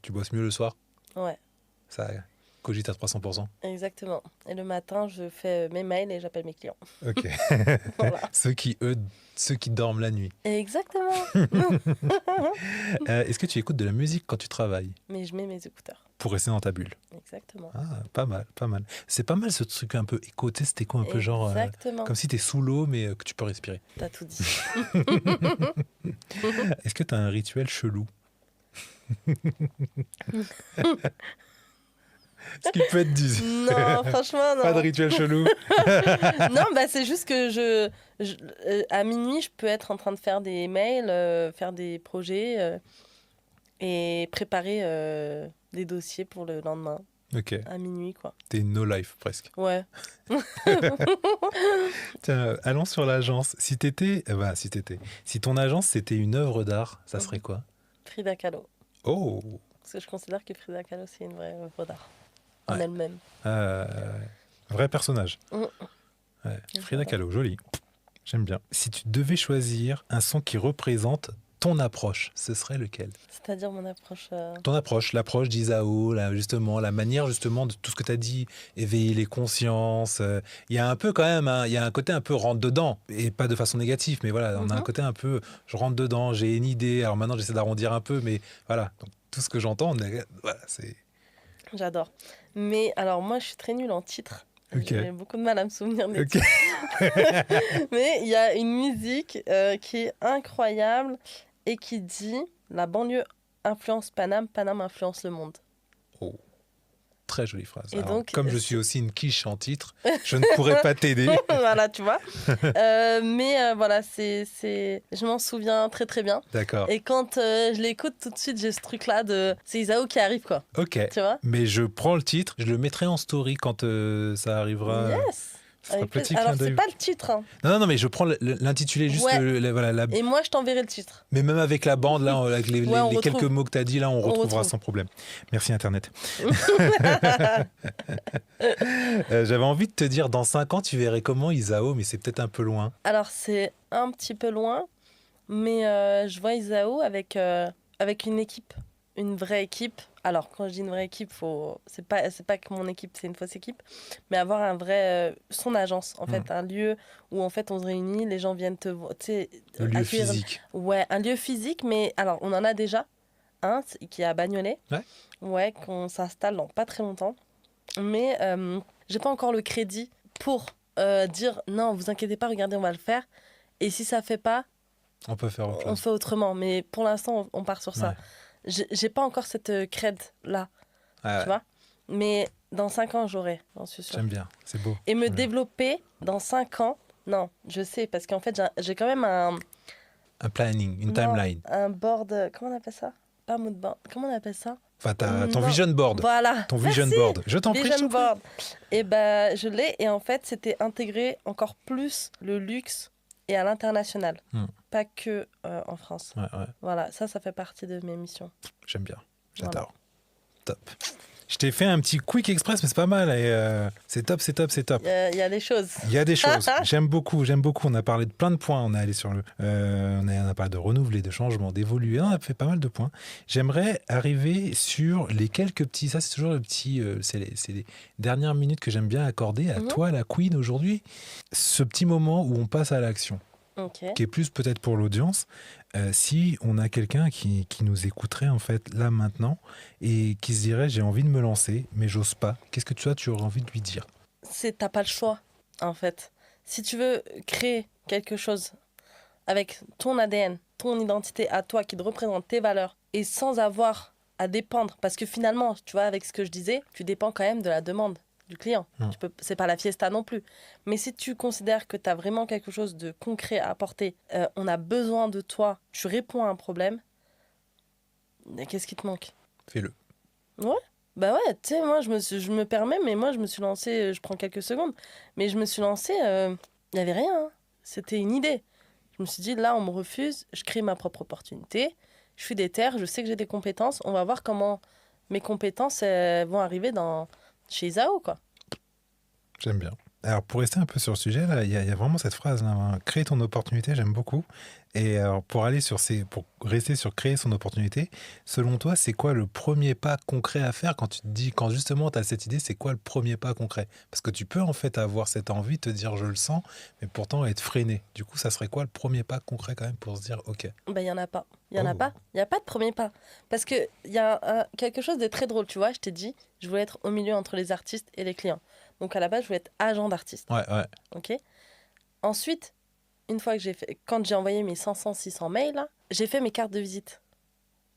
[SPEAKER 1] Tu bosses mieux le soir?
[SPEAKER 2] Ouais.
[SPEAKER 1] Ça cogite à 300%.
[SPEAKER 2] Exactement. Et le matin, je fais mes mails et j'appelle mes clients.
[SPEAKER 1] Ok.
[SPEAKER 2] Voilà.
[SPEAKER 1] Ceux qui dorment la nuit.
[SPEAKER 2] Exactement.
[SPEAKER 1] Est-ce que tu écoutes de la musique quand tu travailles
[SPEAKER 2] Mais je mets mes écouteurs.
[SPEAKER 1] pour rester dans ta bulle?
[SPEAKER 2] Exactement.
[SPEAKER 1] Ah, pas mal, pas mal. C'est pas mal ce truc un peu écho, tu sais, c'était quoi un peu genre
[SPEAKER 2] Exactement.
[SPEAKER 1] comme si t'es sous l'eau mais que tu peux respirer.
[SPEAKER 2] T'as tout dit.
[SPEAKER 1] Est-ce que t'as un rituel chelou? Ce qui peut être du...
[SPEAKER 2] Non, franchement, non.
[SPEAKER 1] Pas de rituel chelou.
[SPEAKER 2] Non, bah, c'est juste que à minuit, je peux être en train de faire des mails, faire des projets et préparer des dossiers pour le lendemain,
[SPEAKER 1] Ok,
[SPEAKER 2] à minuit, quoi.
[SPEAKER 1] t'es no life presque.
[SPEAKER 2] Ouais.
[SPEAKER 1] Tiens, allons sur l'agence. Si ton agence c'était une œuvre d'art, ça serait quoi?
[SPEAKER 2] Frida Kahlo.
[SPEAKER 1] Oh,
[SPEAKER 2] Parce que je considère que Frida Kahlo, c'est une vraie œuvre d'art. En
[SPEAKER 1] Ouais.
[SPEAKER 2] elle-même.
[SPEAKER 1] vrai personnage.
[SPEAKER 2] Mm.
[SPEAKER 1] Ouais. Frida Kahlo, joli. J'aime bien. Si tu devais choisir un son qui représente ton approche, ce serait lequel?
[SPEAKER 2] C'est-à-dire mon approche...
[SPEAKER 1] Ton approche, l'approche d'Isao, justement, la manière justement de tout ce que tu as dit, éveiller les consciences. Il y a un peu quand même, il y a un côté un peu rentre dedans, et pas de façon négative, mais voilà, on a un côté un peu, je rentre dedans, j'ai une idée, alors maintenant j'essaie d'arrondir un peu, mais voilà, donc, tout ce que j'entends, voilà, c'est...
[SPEAKER 2] J'adore. Mais alors, moi, je suis très nulle en titre.
[SPEAKER 1] Ok.
[SPEAKER 2] J'ai beaucoup de mal à me souvenir des
[SPEAKER 1] Ok.
[SPEAKER 2] titres. Mais il y a une musique qui est incroyable et qui dit « La banlieue influence Paname, Paname influence le monde
[SPEAKER 1] Oh, très jolie phrase.
[SPEAKER 2] Et
[SPEAKER 1] Alors,
[SPEAKER 2] donc,
[SPEAKER 1] comme je suis aussi une quiche en titre, je ne pourrais pas t'aider. »
[SPEAKER 2] Voilà, tu vois. Mais voilà, je m'en souviens très très bien.
[SPEAKER 1] D'accord.
[SPEAKER 2] Et quand je l'écoute, tout de suite, j'ai ce truc-là de... C'est Isao qui arrive, quoi.
[SPEAKER 1] Ok.
[SPEAKER 2] Tu vois?
[SPEAKER 1] Mais je prends le titre, je le mettrai en story quand ça arrivera.
[SPEAKER 2] Yes.
[SPEAKER 1] Ce sera
[SPEAKER 2] Avec
[SPEAKER 1] petit
[SPEAKER 2] plaisir. Alors,
[SPEAKER 1] clin
[SPEAKER 2] c'est
[SPEAKER 1] d'œil.
[SPEAKER 2] pas le titre. Hein.
[SPEAKER 1] Non, mais je prends l'intitulé, juste
[SPEAKER 2] Ouais.
[SPEAKER 1] voilà,
[SPEAKER 2] Et moi, je t'enverrai le titre.
[SPEAKER 1] mais même avec la bande, là, avec les
[SPEAKER 2] Ouais, on
[SPEAKER 1] quelques
[SPEAKER 2] retrouve.
[SPEAKER 1] mots que tu as dit, là, on retrouvera
[SPEAKER 2] retrouve.
[SPEAKER 1] sans problème. Merci Internet. J'avais envie de te dire, dans 5 ans, tu verrais comment Isao, mais c'est peut-être un peu loin.
[SPEAKER 2] Alors, c'est un petit peu loin, mais je vois Isao avec une équipe, une vraie équipe. Alors, quand je dis une vraie équipe, c'est pas que mon équipe, c'est une fausse équipe, mais avoir un vrai... son agence, en fait, un lieu où, en fait, on se réunit, les gens viennent te voir, tu sais...
[SPEAKER 1] Le lieu
[SPEAKER 2] accueillir-
[SPEAKER 1] physique.
[SPEAKER 2] Ouais, un lieu physique, mais alors, on en a déjà un qui est à Bagnolet.
[SPEAKER 1] Ouais.
[SPEAKER 2] Ouais, qu'on s'installe dans pas très longtemps. Mais j'ai pas encore le crédit pour dire non, vous inquiétez pas, regardez, on va le faire. Et si ça fait pas,
[SPEAKER 1] On peut faire autre
[SPEAKER 2] on
[SPEAKER 1] chose.
[SPEAKER 2] fait autrement. Mais pour l'instant, on part sur ça.
[SPEAKER 1] Ouais.
[SPEAKER 2] J'ai pas encore cette cred là,
[SPEAKER 1] Ah,
[SPEAKER 2] tu vois. Mais Dans 5 ans, j'aurai, j'en suis sûre.
[SPEAKER 1] J'aime bien, c'est beau.
[SPEAKER 2] Et me
[SPEAKER 1] J'aime bien.
[SPEAKER 2] développer dans 5 ans, non, je sais, parce qu'en fait, j'ai quand même
[SPEAKER 1] Un planning, une
[SPEAKER 2] non,
[SPEAKER 1] timeline.
[SPEAKER 2] un board, comment on appelle ça? Pas mood board, comment on appelle ça?
[SPEAKER 1] Enfin, ton
[SPEAKER 2] Non.
[SPEAKER 1] vision board.
[SPEAKER 2] Voilà,
[SPEAKER 1] Ton vision
[SPEAKER 2] merci.
[SPEAKER 1] board. Je t'en prie.
[SPEAKER 2] Vision board. Et ben, je l'ai, et en fait, c'était intégrer encore plus le luxe et à l'international, pas que en France.
[SPEAKER 1] Ouais, ouais.
[SPEAKER 2] Voilà, ça fait partie de mes missions.
[SPEAKER 1] J'aime bien. J'adore.
[SPEAKER 2] Voilà.
[SPEAKER 1] Top. Je t'ai fait un petit quick express, mais c'est pas mal. Et, c'est top, c'est top, c'est top.
[SPEAKER 2] Il y a des choses.
[SPEAKER 1] Il y a des choses. J'aime beaucoup, j'aime beaucoup. On a parlé de plein de points. On est allé sur le. On a parlé de renouveler, de changement, d'évoluer. On a fait pas mal de points. J'aimerais arriver sur les quelques petits. Ça, c'est toujours le petit. C'est les dernières minutes que j'aime bien accorder à toi, la queen, aujourd'hui. Ce petit moment où on passe à l'action.
[SPEAKER 2] Ok.
[SPEAKER 1] Qui est plus peut-être pour l'audience, si on a quelqu'un qui nous écouterait en fait là maintenant et qui se dirait j'ai envie de me lancer mais j'ose pas, qu'est-ce que tu aurais envie de lui dire?
[SPEAKER 2] T'as pas le choix en fait. Si tu veux créer quelque chose avec ton ADN, ton identité à toi qui te représente tes valeurs et sans avoir à dépendre, parce que finalement, tu vois, avec ce que je disais, tu dépends quand même de la demande du client. C'est pas la fiesta non plus. Mais si tu considères que tu as vraiment quelque chose de concret à apporter, on a besoin de toi, tu réponds à un problème, qu'est-ce qui te manque?
[SPEAKER 1] Fais-le.
[SPEAKER 2] Ouais. Bah ouais, tu sais, moi, je me permets, mais moi, je me suis lancée, je prends quelques secondes, mais je me suis lancée, il n'y avait rien. Hein. C'était une idée. Je me suis dit, là, on me refuse, je crée ma propre opportunité, je suis déter, je sais que j'ai des compétences, on va voir comment mes compétences vont arriver chez Isao, quoi.
[SPEAKER 1] J'aime bien. Alors, pour rester un peu sur le sujet, là, il y a vraiment cette phrase, là, hein, créer ton opportunité, j'aime beaucoup. Et alors, pour rester sur créer son opportunité, selon toi, c'est quoi le premier pas concret à faire quand tu te dis, quand justement tu as cette idée, c'est quoi le premier pas concret? Parce que tu peux en fait avoir cette envie, te dire je le sens, mais pourtant être freiné. Du coup, ça serait quoi le premier pas concret quand même pour se dire ok?
[SPEAKER 2] Ben, il n'y en a pas. Il n'y en a pas. Il n'y a pas de premier pas. Parce qu'il y a quelque chose de très drôle, tu vois. Je t'ai dit, je voulais être au milieu entre les artistes et les clients. Donc à la base, je voulais être agent d'artiste.
[SPEAKER 1] Ouais, ouais.
[SPEAKER 2] Ok. Ensuite, une fois que quand j'ai envoyé mes 500-600 mails, là, j'ai fait mes cartes de visite.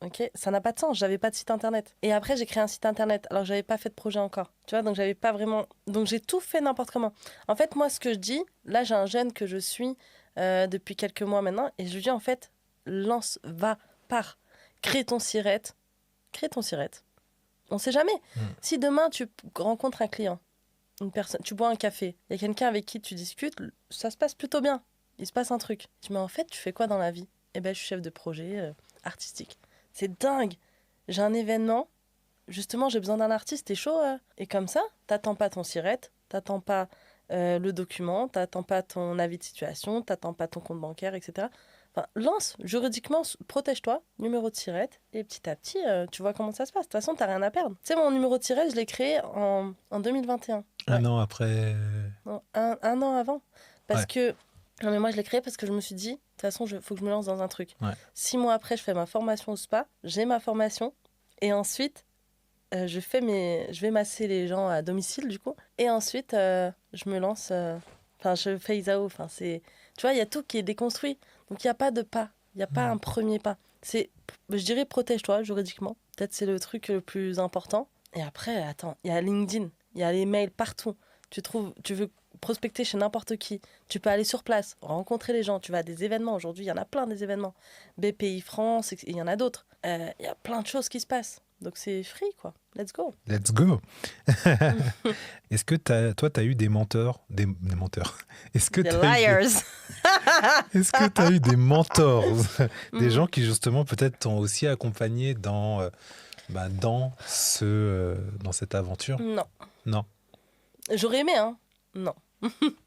[SPEAKER 2] Ok. Ça n'a pas de sens. J'avais pas de site internet. Et après, j'ai créé un site internet. Alors, j'avais pas fait de projet encore. Tu vois, donc j'avais pas vraiment. Donc j'ai tout fait n'importe comment. En fait, moi, ce que je dis, là, j'ai un jeune que je suis depuis quelques mois maintenant, et je lui dis en fait, lance, va, pars, crée ton sirette. Crée ton sirette. On sait jamais. Si demain tu rencontres un client, une personne, tu bois un café, il y a quelqu'un avec qui tu discutes, ça se passe plutôt bien. Il se passe un truc. Tu dis, mais en fait, tu fais quoi dans la vie? Eh ben, je suis chef de projet artistique. C'est dingue. J'ai un événement, justement, j'ai besoin d'un artiste, t'es chaud. Et comme ça, t'attends pas ton sirette, t'attends pas le document, t'attends pas ton avis de situation, t'attends pas ton compte bancaire, etc. Enfin, lance, juridiquement, protège-toi, numéro de sirette, et petit à petit, tu vois comment ça se passe. De toute façon, t'as rien à perdre. Tu sais, mon numéro de sirette, je l'ai créé en 2021.
[SPEAKER 1] Un an après.
[SPEAKER 2] Non, un an avant. Parce que. Non, mais moi, je l'ai créé parce que je me suis dit, de toute façon, il faut que je me lance dans un truc. 6 mois après, je fais ma formation au spa, j'ai ma formation, et ensuite, je vais masser les gens à domicile, du coup, et ensuite, je me lance. Enfin, je fais Isao. Enfin, c'est. Tu vois, il y a tout qui est déconstruit. Donc, il n'y a pas de pas. Il n'y a pas un premier pas. Je dirais, protège-toi juridiquement. Peut-être c'est le truc le plus important. Et après, attends, il y a LinkedIn. Il y a les mails partout. Tu veux prospecter chez n'importe qui. Tu peux aller sur place, rencontrer les gens. Tu vas à des événements. Aujourd'hui, il y en a plein des événements. BPI France, il y en a d'autres. Il y a plein de choses qui se passent. Donc, c'est free, quoi. Let's go.
[SPEAKER 1] Let's go. Est-ce que toi, tu as eu des mentors? Des menteurs. Est-ce que
[SPEAKER 2] des liars.
[SPEAKER 1] Est-ce que tu as eu des mentors? Des gens qui, justement, peut-être t'ont aussi accompagné dans cette aventure?
[SPEAKER 2] Non.
[SPEAKER 1] Non.
[SPEAKER 2] J'aurais aimé, hein? Non.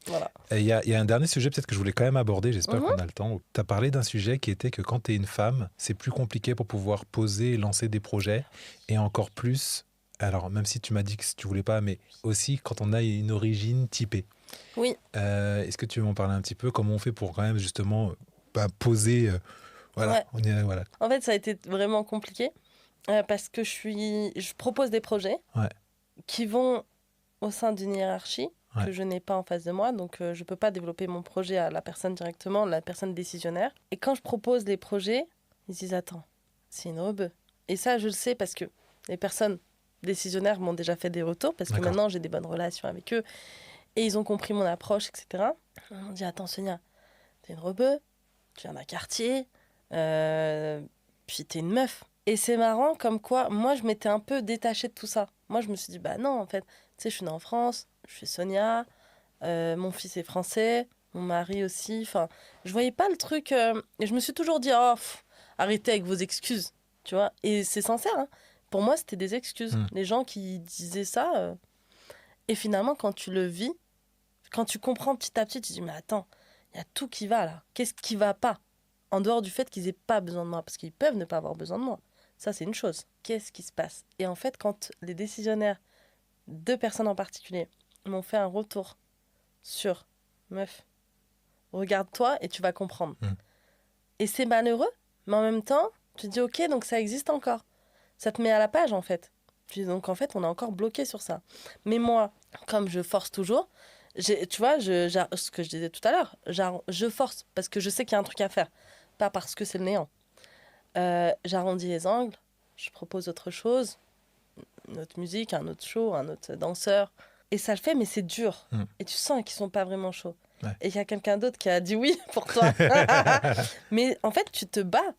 [SPEAKER 2] Voilà.
[SPEAKER 1] Il y a un dernier sujet peut-être que je voulais quand même aborder, j'espère qu'on a le temps. Tu as parlé d'un sujet qui était que quand tu es une femme, c'est plus compliqué pour pouvoir poser et lancer des projets. Et encore plus, alors même si tu m'as dit que tu voulais pas, mais aussi quand on a une origine typée.
[SPEAKER 2] Oui.
[SPEAKER 1] Est-ce que tu veux m'en parler un petit peu? Comment on fait pour quand même justement poser voilà,
[SPEAKER 2] ouais.
[SPEAKER 1] Voilà.
[SPEAKER 2] En fait, ça a été vraiment compliqué parce que je propose des projets qui vont au sein d'une hiérarchie que je n'ai pas en face de moi, donc je ne peux pas développer mon projet à la personne directement, la personne décisionnaire. Et quand je propose les projets, ils disent « Attends, c'est une rebeu ». Et ça, je le sais parce que les personnes décisionnaires m'ont déjà fait des retours parce que
[SPEAKER 1] D'accord.
[SPEAKER 2] maintenant j'ai des bonnes relations avec eux et ils ont compris mon approche, etc. Ils m'ont dit attends Sonia, t'es une rebeu, tu viens d'un quartier, puis t'es une meuf. Et c'est marrant comme quoi moi je m'étais un peu détachée de tout ça. Moi je me suis dit bah non en fait, tu sais je suis née en France, je suis Sonia, mon fils est français, mon mari aussi. Enfin, je voyais pas le truc. Et je me suis toujours dit, oh, arrêtez avec vos excuses, tu vois. Et c'est sincère, hein. Pour moi, c'était des excuses. Les gens qui disaient ça. Et finalement, quand tu le vis, quand tu comprends petit à petit, tu te dis, mais attends, il y a tout qui va là. Qu'est-ce qui va pas? En dehors du fait qu'ils aient pas besoin de moi, parce qu'ils peuvent ne pas avoir besoin de moi. Ça, c'est une chose. Qu'est-ce qui se passe? Et en fait, quand les décisionnaires, 2 personnes en particulier, m'ont fait un retour sur meuf, regarde-toi et tu vas comprendre. Et c'est malheureux, mais en même temps, tu te dis ok, donc ça existe encore. Ça te met à la page en fait. Tu dis donc en fait, on est encore bloqué sur ça. Mais moi, comme je force toujours, tu vois, ce que je disais tout à l'heure, je force parce que je sais qu'il y a un truc à faire, pas parce que c'est le néant. J'arrondis les angles, je propose autre chose, une autre musique, un autre show, un autre danseur. Et ça le fait, mais c'est dur. Et tu sens qu'ils sont pas vraiment chauds.
[SPEAKER 1] Ouais.
[SPEAKER 2] Et il y a quelqu'un d'autre qui a dit oui pour toi. Mais en fait, tu te bats.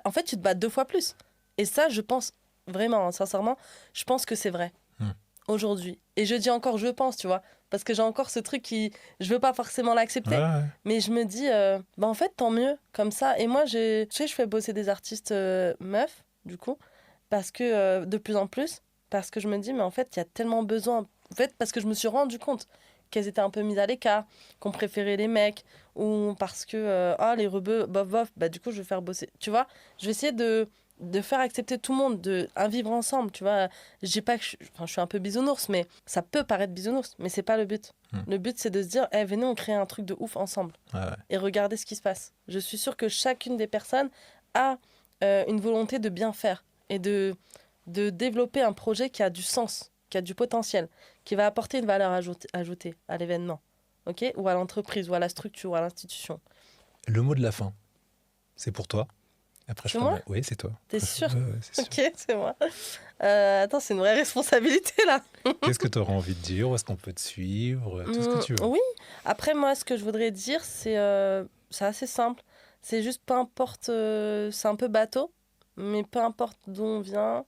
[SPEAKER 2] En fait, tu te bats 2 fois plus. Et ça, je pense, vraiment, hein, sincèrement, je pense que c'est vrai. Aujourd'hui. Et je dis encore, je pense, tu vois. Parce que j'ai encore ce truc qui... Je veux pas forcément l'accepter.
[SPEAKER 1] Ouais.
[SPEAKER 2] Mais je me dis, bah en fait, tant mieux, comme ça. Et moi, tu sais, je fais bosser des artistes meufs, du coup. Parce que, de plus en plus, parce que je me dis, mais en fait, il y a tellement besoin. En fait, parce que je me suis rendu compte qu'elles étaient un peu mises à l'écart, qu'on préférait les mecs, ou parce que, les rebeux, bof, bof, bah du coup, je vais faire bosser. Tu vois, je vais essayer de faire accepter tout le monde, de un vivre ensemble, tu vois. Je dis pas que je suis un peu bisounours, mais ça peut paraître bisounours, mais c'est pas le but. Le but, c'est de se dire, venez, on crée un truc de ouf ensemble.
[SPEAKER 1] Ouais.
[SPEAKER 2] Et regardez ce qui se passe. Je suis sûre que chacune des personnes a une volonté de bien faire et de développer un projet qui a du sens, qui a du potentiel, qui va apporter une valeur ajoutée à l'événement, ok, ou à l'entreprise, ou à la structure, ou à l'institution.
[SPEAKER 1] Le mot de la fin, c'est pour toi. Après,
[SPEAKER 2] C'est moi ?
[SPEAKER 1] Oui, c'est toi.
[SPEAKER 2] T'es sûr ?
[SPEAKER 1] C'est sûr.
[SPEAKER 2] Ok, c'est moi. Attends, c'est une vraie responsabilité là.
[SPEAKER 1] Qu'est-ce que tu auras envie de dire? Où est-ce qu'on peut te suivre? Tout ce que tu veux.
[SPEAKER 2] Oui, après moi, ce que je voudrais dire, c'est assez simple. C'est juste peu importe, c'est un peu bateau, mais peu importe d'où on vient,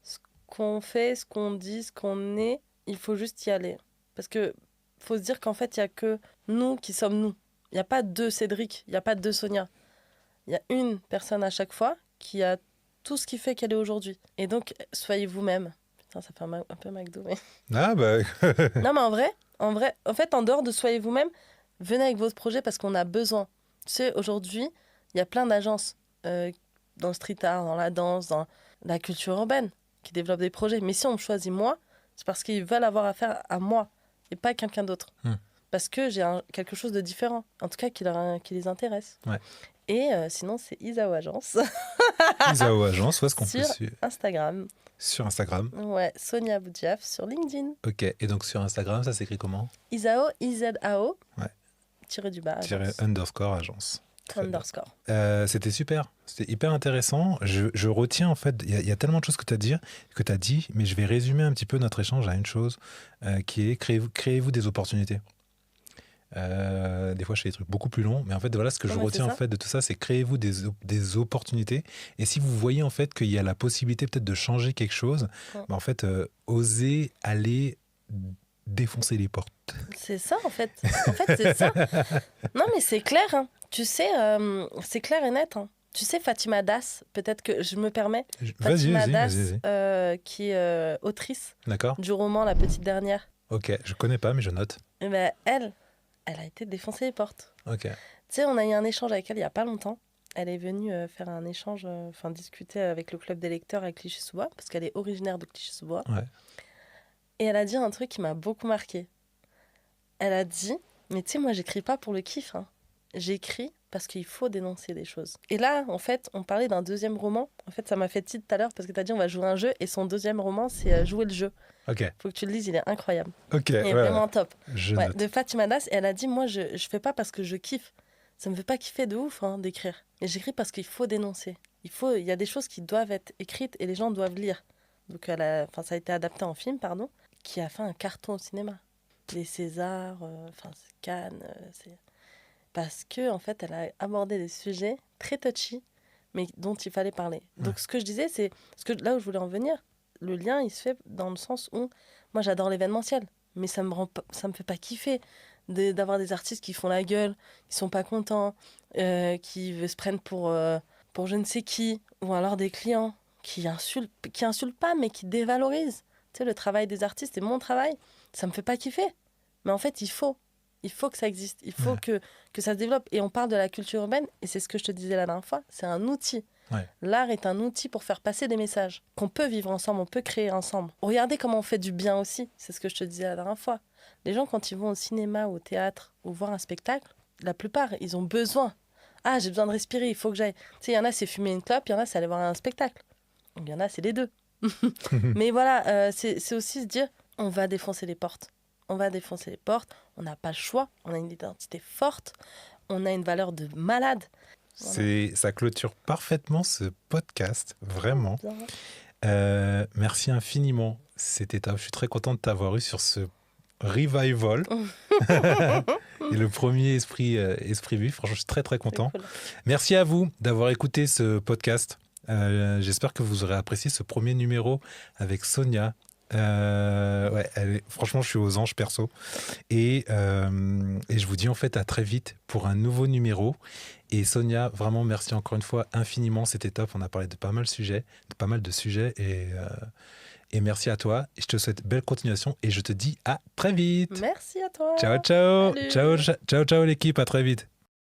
[SPEAKER 2] ce qu'on fait, ce qu'on dit, ce qu'on est, il faut juste y aller. Parce que faut se dire qu'en fait, il n'y a que nous qui sommes nous. Il n'y a pas 2 Cédric, il n'y a pas 2 Sonia. Il y a une personne à chaque fois qui a tout ce qui fait qu'elle est aujourd'hui. Et donc, soyez vous-même. Putain, ça fait un peu McDo, mais...
[SPEAKER 1] Ah bah...
[SPEAKER 2] Non, mais en fait, en dehors de soyez vous-même, venez avec votre projet parce qu'on a besoin. Tu sais, aujourd'hui, il y a plein d'agences dans le street art, dans la danse, dans la culture urbaine qui développent des projets. Mais si on me choisit moi, c'est parce qu'ils veulent avoir affaire à moi et pas à quelqu'un d'autre. Parce que j'ai quelque chose de différent, en tout cas qui les intéresse.
[SPEAKER 1] Ouais.
[SPEAKER 2] Et sinon, c'est Isao Agence.
[SPEAKER 1] Isao Agence, où est-ce qu'on peut
[SPEAKER 2] Sur
[SPEAKER 1] suivre?
[SPEAKER 2] Instagram.
[SPEAKER 1] Sur Instagram.
[SPEAKER 2] Ouais, Sonia Boudiaf sur LinkedIn.
[SPEAKER 1] Ok, et donc sur Instagram, ça s'écrit comment?
[SPEAKER 2] Isao, IZAO,
[SPEAKER 1] Ouais.
[SPEAKER 2] tiré du bas,
[SPEAKER 1] Tiré
[SPEAKER 2] agence.
[SPEAKER 1] _ agence. Très bien.
[SPEAKER 2] Underscore.
[SPEAKER 1] C'était super, c'était hyper intéressant. Je retiens en fait, il y a tellement de choses que tu as dit, mais je vais résumer un petit peu notre échange à une chose qui est créez-vous des opportunités. Des fois, je fais des trucs beaucoup plus longs, mais en fait, voilà ce que je retiens en fait de tout ça, c'est créez-vous des opportunités. Et si vous voyez en fait qu'il y a la possibilité peut-être de changer quelque chose, bah, en fait, osez aller défoncer les portes.
[SPEAKER 2] C'est ça en fait. En fait, c'est ça. Non, mais c'est clair. Hein. Tu sais, c'est clair et net. Hein. Tu sais, Fatima Das, peut-être que je me permets. Fatima Das, qui est autrice du roman La Petite Dernière.
[SPEAKER 1] Ok, je connais pas, mais je note.
[SPEAKER 2] Et ben, elle a été défoncer les portes.
[SPEAKER 1] Ok.
[SPEAKER 2] Tu sais, on a eu un échange avec elle il y a pas longtemps. Elle est venue faire un échange, discuter avec le club des lecteurs à Clichy-sous-Bois, parce qu'elle est originaire de Clichy-sous-Bois.
[SPEAKER 1] Ouais.
[SPEAKER 2] Et elle a dit un truc qui m'a beaucoup marqué. Elle a dit, mais tu sais, moi, j'écris pas pour le kiff. Hein. J'écris parce qu'il faut dénoncer des choses. Et là, en fait, on parlait d'un 2e roman. En fait, ça m'a fait titre tout à l'heure parce que tu as dit on va jouer un jeu. Et son 2e roman, c'est Jouer le jeu.
[SPEAKER 1] Ok.
[SPEAKER 2] Faut que tu le lises, il est incroyable.
[SPEAKER 1] Ok.
[SPEAKER 2] Il est vraiment top.
[SPEAKER 1] Note.
[SPEAKER 2] De Fatima Das. Et elle a dit, moi, je fais pas parce que je kiffe. Ça me fait pas kiffer de ouf hein, d'écrire. Et j'écris parce qu'il faut dénoncer. Il y a des choses qui doivent être écrites et les gens doivent lire. Donc ça a été adapté en film, pardon, qui a fait un carton au cinéma. Les Césars, Cannes, parce que en fait, elle a abordé des sujets très touchy, mais dont il fallait parler. Donc ce que je disais, c'est là où je voulais en venir. Le lien, il se fait dans le sens où moi, j'adore l'événementiel, mais ça me fait pas kiffer d'avoir des artistes qui font la gueule, qui sont pas contents, qui se prennent pour je ne sais qui, ou alors des clients qui insultent pas, mais qui dévalorisent. Tu sais, le travail des artistes et mon travail, ça me fait pas kiffer. Mais en fait, il faut que ça existe, il faut que ça se développe. Et on parle de la culture urbaine, et c'est ce que je te disais la dernière fois, c'est un outil.
[SPEAKER 1] Ouais.
[SPEAKER 2] L'art est un outil pour faire passer des messages, qu'on peut vivre ensemble, on peut créer ensemble. Regardez comment on fait du bien aussi, c'est ce que je te disais la dernière fois. Les gens, quand ils vont au cinéma, au théâtre, ou voir un spectacle, la plupart, ils ont besoin. Ah, j'ai besoin de respirer, il faut que j'aille. Tu sais, il y en a, c'est fumer une clope, il y en a, c'est aller voir un spectacle. Il y en a, c'est les deux. Mais voilà, c'est aussi se dire, on va défoncer les portes. On va défoncer les portes, on n'a pas le choix, on a une identité forte, on a une valeur de malade.
[SPEAKER 1] Voilà. Ça clôture parfaitement ce podcast, vraiment. Merci infiniment. C'était top. Je suis très content de t'avoir eu sur ce revival. Et le premier esprit vif. Franchement, je suis très très content. Cool. Merci à vous d'avoir écouté ce podcast. J'espère que vous aurez apprécié ce premier numéro avec Sonia. Franchement, je suis aux anges perso. Et je vous dis en fait à très vite pour un nouveau numéro. Et Sonia, vraiment merci encore une fois infiniment. C'était top. On a parlé de pas mal de sujets. Et merci à toi. Je te souhaite belle continuation et je te dis à très vite.
[SPEAKER 2] Merci à toi.
[SPEAKER 1] Ciao, ciao.
[SPEAKER 2] Salut.
[SPEAKER 1] Ciao l'équipe. À très vite.